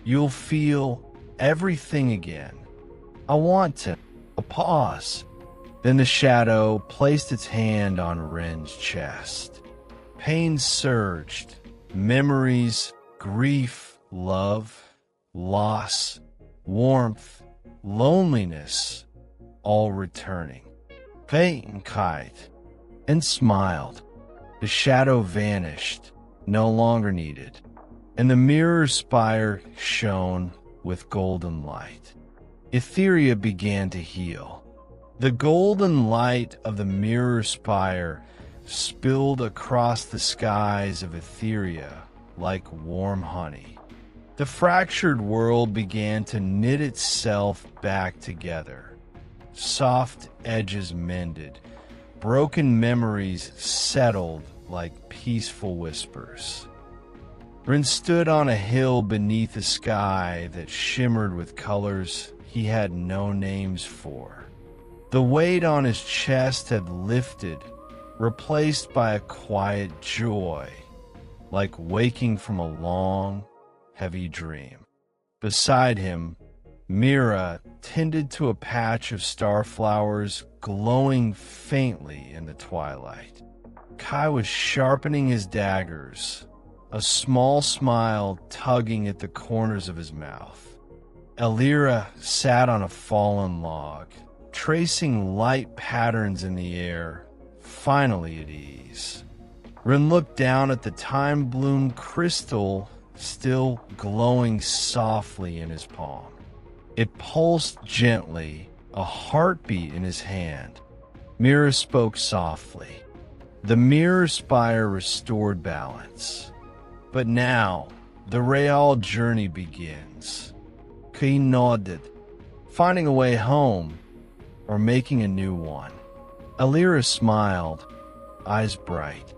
"You'll feel everything again." "I want to." A pause. Then the shadow placed its hand on Ren's chest. Pain surged. Memories, grief, love, loss, warmth, loneliness, all returning. Pain kite, and smiled. The shadow vanished, no longer needed, and the mirror spire shone with golden light. Etheria began to heal. The golden light of the mirror spire spilled across the skies of Etheria like warm honey. The fractured world began to knit itself back together. Soft edges mended, broken memories settled like peaceful whispers. Ren stood on a hill beneath a sky that shimmered with colors he had no names for. The weight on his chest had lifted, replaced by a quiet joy, like waking from a long, heavy dream. Beside him, Mira tended to a patch of starflowers glowing faintly in the twilight. Kai was sharpening his daggers, a small smile tugging at the corners of his mouth. Etheria sat on a fallen log, tracing light patterns in the air, finally at ease. Ren looked down at the time-bloomed crystal still glowing softly in his palm. It pulsed gently, a heartbeat in his hand. Mira spoke softly. The mirror spire restored balance. But now, the real journey begins. He nodded, finding a way home, or making a new one. Etheria smiled. eyes bright.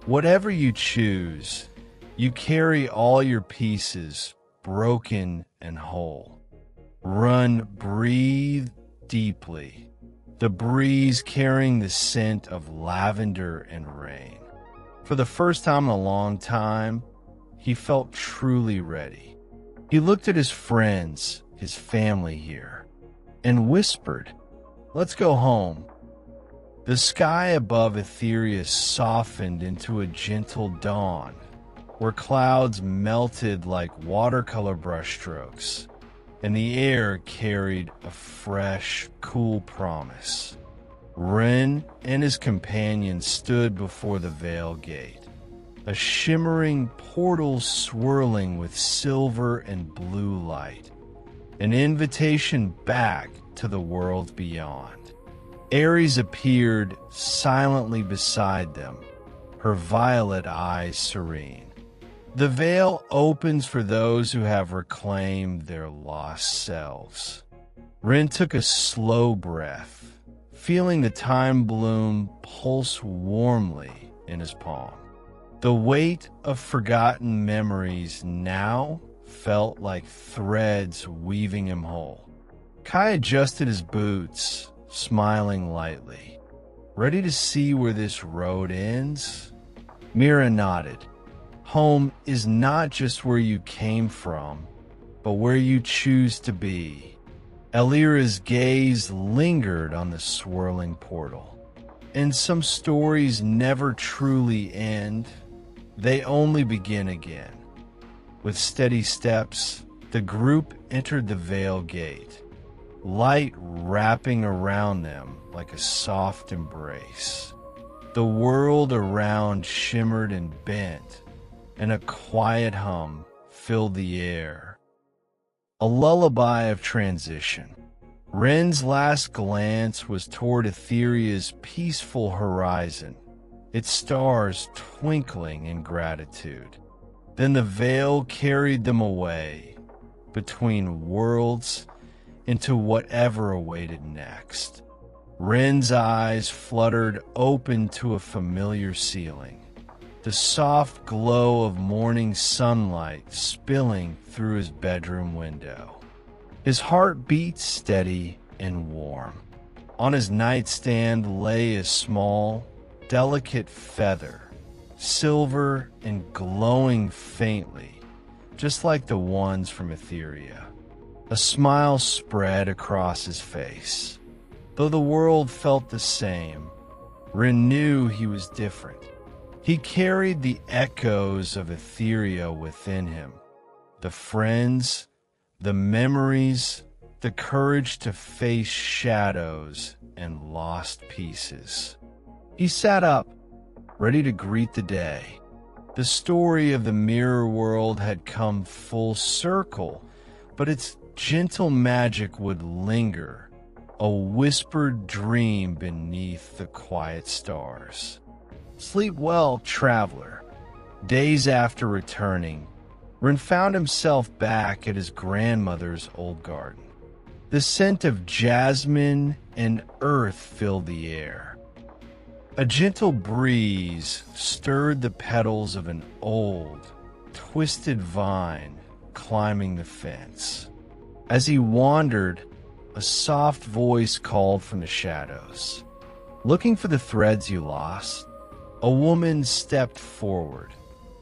Whatever you choose, you carry all your pieces, broken and whole. Run, breathe deeply, the breeze carrying the scent of lavender and rain. For the first time in a long time, he felt truly ready. He looked at his friends, his family here, and whispered, "Let's go home." The sky above Etheria softened into a gentle dawn, where clouds melted like watercolor brushstrokes, and the air carried a fresh, cool promise. Ren and his companions stood before the Veil Gate, a shimmering portal swirling with silver and blue light, an invitation back to the world beyond. Ares appeared silently beside them, her violet eyes serene. The veil opens for those who have reclaimed their lost selves. Ren took a slow breath, feeling the time bloom pulse warmly in his palm. The weight of forgotten memories now felt like threads weaving him whole. Kai adjusted his boots, smiling lightly. "Ready to see where this road ends?" Mira nodded. "Home is not just where you came from, but where you choose to be." Elira's gaze lingered on the swirling portal. And some stories never truly end. They only begin again. With steady steps, the group entered the Veil Gate, light wrapping around them like a soft embrace. The world around shimmered and bent, and a quiet hum filled the air. A lullaby of transition. Ren's last glance was toward Etheria's peaceful horizon, its stars twinkling in gratitude. Then the veil carried them away, between worlds, into whatever awaited next. Ren's eyes fluttered open to a familiar ceiling, the soft glow of morning sunlight spilling through his bedroom window. His heart beat steady and warm. On his nightstand lay a small, delicate feather, silver and glowing faintly, just like the ones from Etheria. A smile spread across his face. Though the world felt the same, Ren knew he was different. He carried the echoes of Etheria within him, the friends, the memories, the courage to face shadows and lost pieces. He sat up, ready to greet the day. The story of the Mirrorworld had come full circle, but its gentle magic would linger, a whispered dream beneath the quiet stars. Sleep well, traveler. Days after returning, Ren found himself back at his grandmother's old garden. The scent of jasmine and earth filled the air. A gentle breeze stirred the petals of an old, twisted vine climbing the fence. As he wandered, a soft voice called from the shadows. "Looking for the threads you lost?" A woman stepped forward,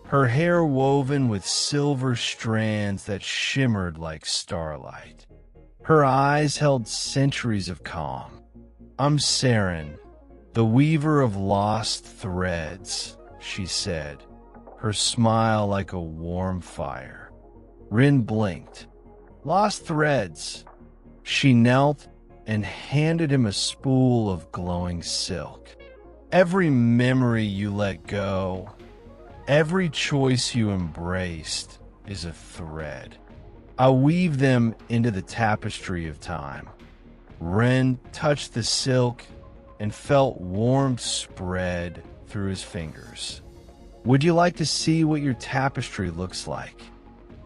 her hair woven with silver strands that shimmered like starlight. Her eyes held centuries of calm. "I'm Saren, the weaver of lost threads," she said, her smile like a warm fire. Ren blinked. "Lost threads." She knelt and handed him a spool of glowing silk. "Every memory you let go, every choice you embraced is a thread. I weave them into the tapestry of time." Ren touched the silk and felt warmth spread through his fingers. "Would you like to see what your tapestry looks like?"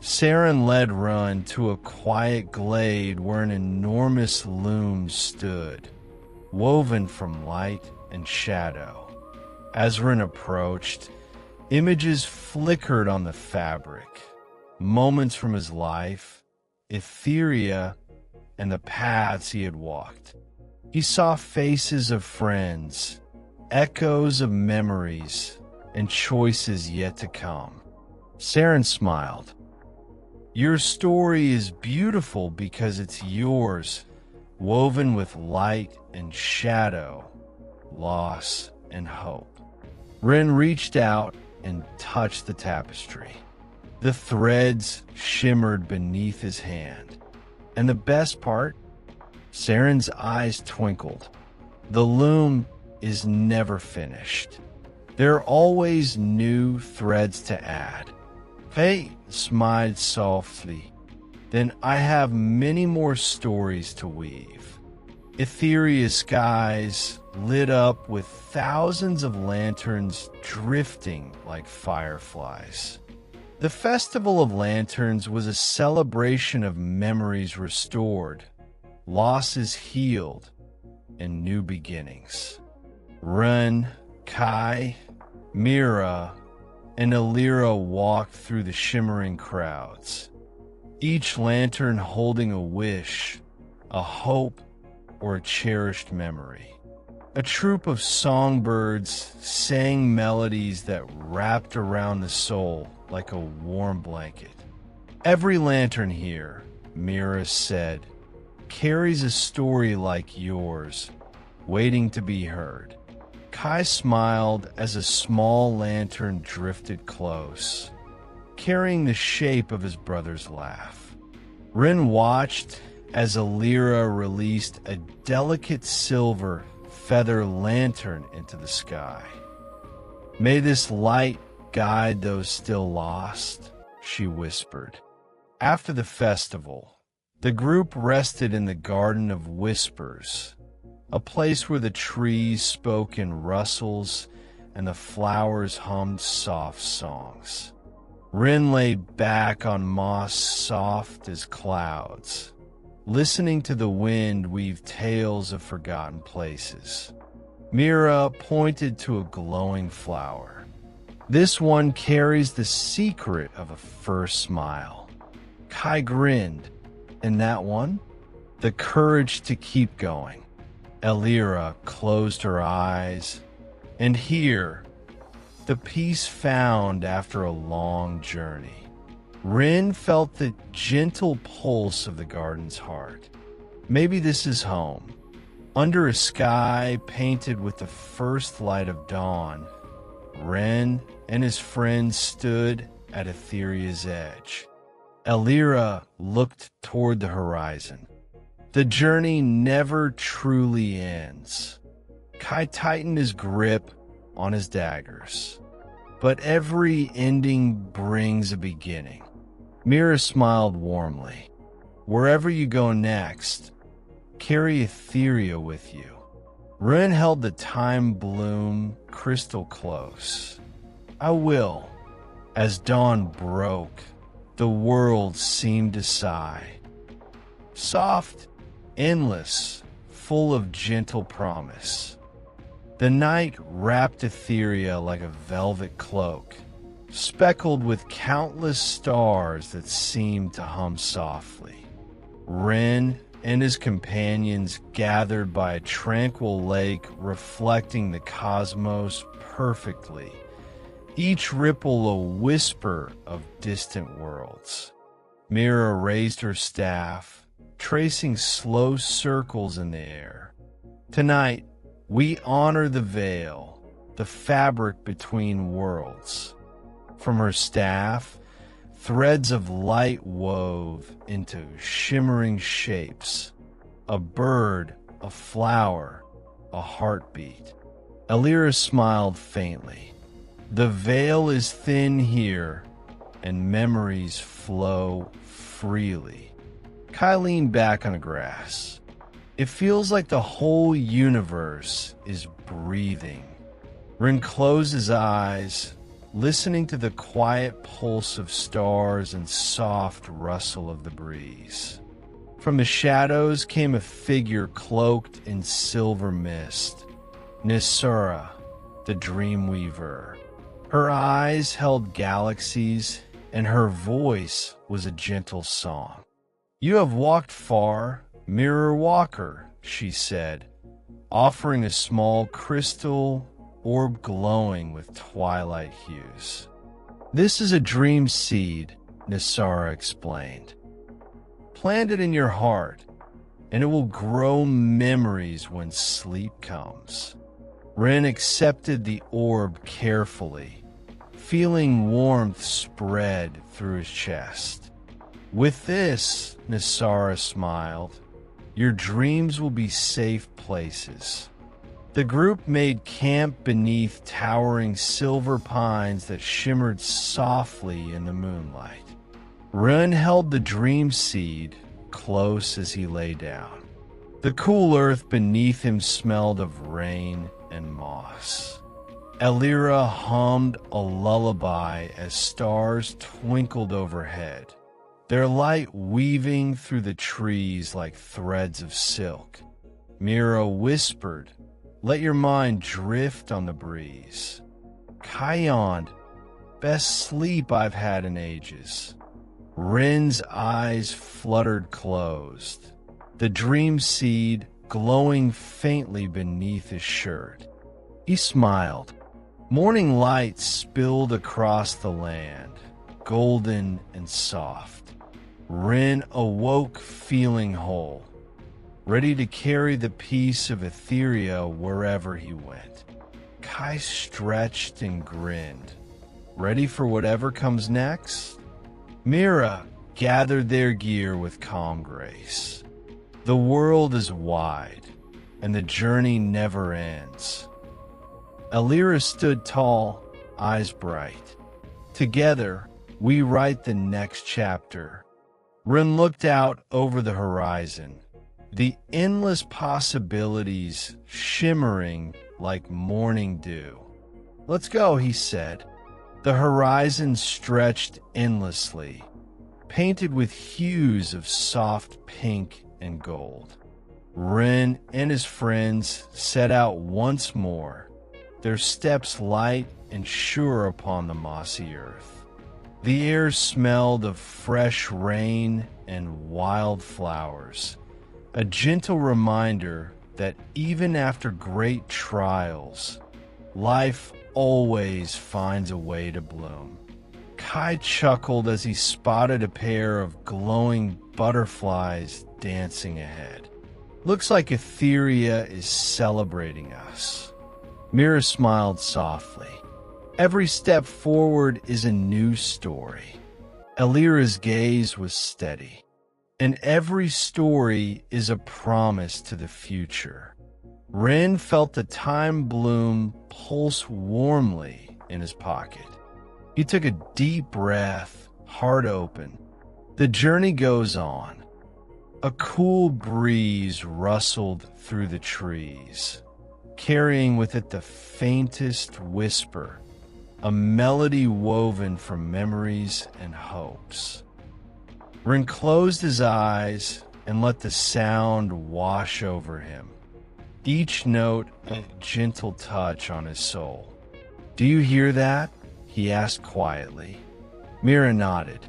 Saren led Ren to a quiet glade where an enormous loom stood, woven from light and shadow. As Ren approached, images flickered on the fabric. Moments from his life, Etheria, and the paths he had walked. He saw faces of friends, echoes of memories, and choices yet to come. Saren smiled. Your story is beautiful because it's yours, woven with light and shadow, loss and hope. Ren reached out and touched the tapestry. The threads shimmered beneath his hand. And the best part? Saren's eyes twinkled. The loom is never finished. There are always new threads to add. Fate smiled softly. Then I have many more stories to weave. Etheria's skies lit up with thousands of lanterns drifting like fireflies. The Festival of Lanterns was a celebration of memories restored, losses healed, and new beginnings. Ren, Kai, Mira, and Alira walked through the shimmering crowds, each lantern holding a wish, a hope, or a cherished memory. A troop of songbirds sang melodies that wrapped around the soul like a warm blanket. Every lantern here, Mira said, carries a story like yours, waiting to be heard. Kai smiled as a small lantern drifted close, carrying the shape of his brother's laugh. Ren watched as Alira released a delicate silver feather lantern into the sky. May this light guide those still lost, she whispered. After the festival, the group rested in the Garden of Whispers, a place where the trees spoke in rustles and the flowers hummed soft songs. Ren lay back on moss soft as clouds, listening to the wind weave tales of forgotten places. Mira pointed to a glowing flower. This one carries the secret of a first smile. Kai grinned. And that one? The courage to keep going. Alira closed her eyes. And here, the peace found after a long journey. Ren felt the gentle pulse of the garden's heart. Maybe this is home. Under a sky painted with the first light of dawn, Ren and his friends stood at Etheria's edge. Alira looked toward the horizon. The journey never truly ends. Kai tightened his grip on his daggers. But every ending brings a beginning. Mira smiled warmly. Wherever you go next, carry Etheria with you. Ren held the time bloom crystal close. I will. As dawn broke, the world seemed to sigh. Soft, endless, full of gentle promise. The night wrapped Etheria like a velvet cloak, speckled with countless stars that seemed to hum softly. Ren and his companions gathered by a tranquil lake reflecting the cosmos perfectly, each ripple a whisper of distant worlds. Mira raised her staff, tracing slow circles in the air. Tonight, we honor the veil, the fabric between worlds. From her staff, threads of light wove into shimmering shapes. A bird, a flower, a heartbeat. Alira smiled faintly. The veil is thin here, and memories flow freely. Kai leaned back on the grass. It feels like the whole universe is breathing. Ren closed his eyes, listening to the quiet pulse of stars and soft rustle of the breeze. From the shadows came a figure cloaked in silver mist. Nisura, the Dreamweaver. Her eyes held galaxies, and her voice was a gentle song. "You have walked far, Mirrorwalker," she said, offering a small crystal orb glowing with twilight hues. "This is a dream seed," Nisara explained. "Plant it in your heart, and it will grow memories when sleep comes." Ren accepted the orb carefully, feeling warmth spread through his chest. "With this," Nisara smiled, "your dreams will be safe places." The group made camp beneath towering silver pines that shimmered softly in the moonlight. Ren held the dream seed close as he lay down. The cool earth beneath him smelled of rain and moss. Elira hummed a lullaby as stars twinkled overhead, their light weaving through the trees like threads of silk. Mira whispered, "Let your mind drift on the breeze." Kai yawned, "Best sleep I've had in ages." Ren's eyes fluttered closed, the dream seed glowing faintly beneath his shirt. He smiled. Morning light spilled across the land, golden and soft. Ren awoke feeling whole, ready to carry the peace of Etheria wherever he went. Kai stretched and grinned, ready for whatever comes next. Mira gathered their gear with calm grace. The world is wide, and the journey never ends. Elira stood tall, eyes bright. Together, we write the next chapter. Ren looked out over the horizon, the endless possibilities shimmering like morning dew. "Let's go," he said. The horizon stretched endlessly, painted with hues of soft pink and gold. Ren and his friends set out once more, their steps light and sure upon the mossy earth. The air smelled of fresh rain and wild flowers, a gentle reminder that even after great trials, life always finds a way to bloom. Kai chuckled as he spotted a pair of glowing butterflies dancing ahead. "Looks like Etheria is celebrating us." Mira smiled softly. "Every step forward is a new story." Elira's gaze was steady. "And every story is a promise to the future." Ren felt the time bloom pulse warmly in his pocket. He took a deep breath, heart open. The journey goes on. A cool breeze rustled through the trees, carrying with it the faintest whisper, a melody woven from memories and hopes. Ren closed his eyes and let the sound wash over him, each note a gentle touch on his soul. "Do you hear that?" he asked quietly. Mira nodded.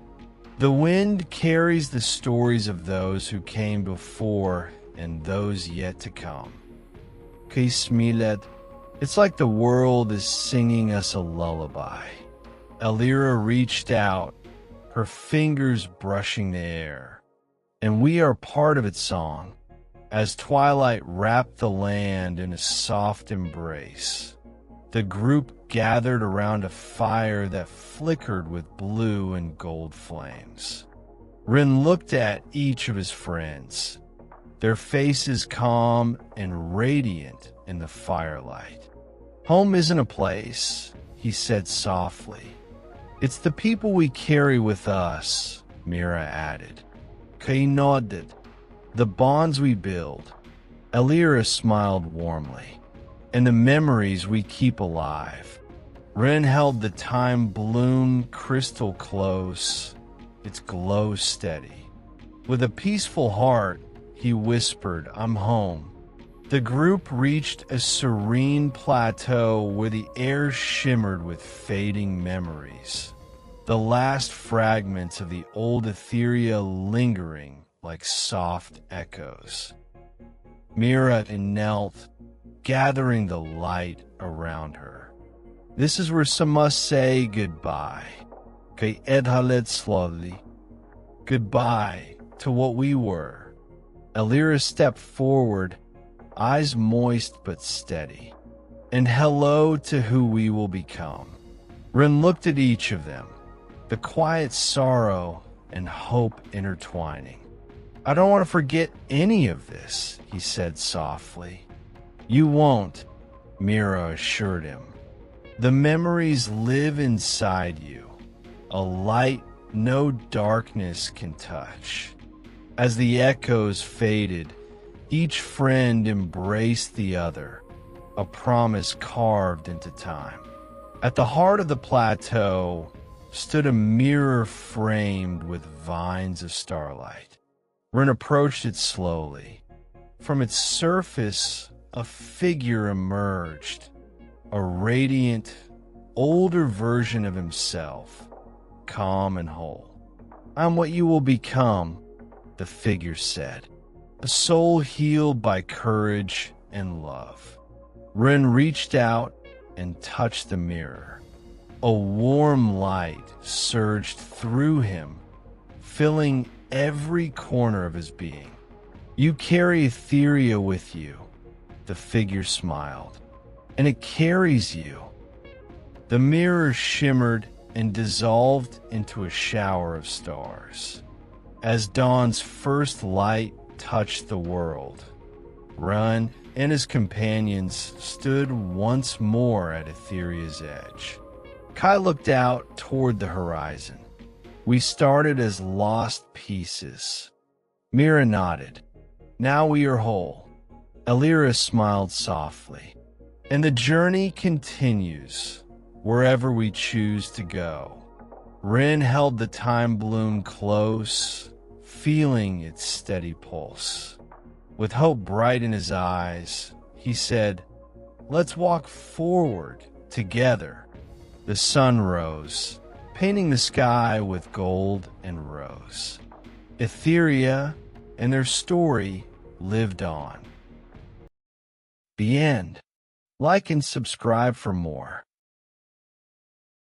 "The wind carries the stories of those who came before and those yet to come." Kismilet, it's like the world is singing us a lullaby. Elira reached out, her fingers brushing the air, and we are part of its song. As twilight wrapped the land in a soft embrace, the group gathered around a fire that flickered with blue and gold flames. Ren looked at each of his friends, their faces calm and radiant in the firelight. "Home isn't a place," he said softly. "It's the people we carry with us," Mira added. Kay nodded. "The bonds we build." Elira smiled warmly. "And the memories we keep alive." Ren held the time bloom crystal close, its glow steady. With a peaceful heart, he whispered, "I'm home." The group reached a serene plateau where the air shimmered with fading memories, the last fragments of the old Etheria lingering like soft echoes. Mira knelt, gathering the light around her. This is where some must say goodbye. Que edhalet slowly. Goodbye to what we were. Etheria stepped forward, eyes moist but steady. And hello to who we will become. Ren looked at each of them, the quiet sorrow and hope intertwining. I don't want to forget any of this, he said softly. You won't, Mira assured him. The memories live inside you, a light no darkness can touch. As the echoes faded, each friend embraced the other, a promise carved into time. At the heart of the plateau stood a mirror framed with vines of starlight. Ren approached it slowly. From its surface, a figure emerged, a radiant, older version of himself, calm and whole. I'm what you will become, the figure said, a soul healed by courage and love. Ren reached out and touched the mirror. A warm light surged through him, filling every corner of his being. You carry Etheria with you, the figure smiled, and it carries you. The mirror shimmered and dissolved into a shower of stars. As dawn's first light touched the world, Ren and his companions stood once more at Etheria's edge. Kai looked out toward the horizon. We started as lost pieces. Mira nodded. Now we are whole. Etheria smiled softly. And the journey continues, wherever we choose to go. Ren held the time balloon close, feeling its steady pulse. With hope bright in his eyes, he said, "Let's walk forward together." The sun rose, painting the sky with gold and rose. Etheria and their story lived on. The end. Like and subscribe for more.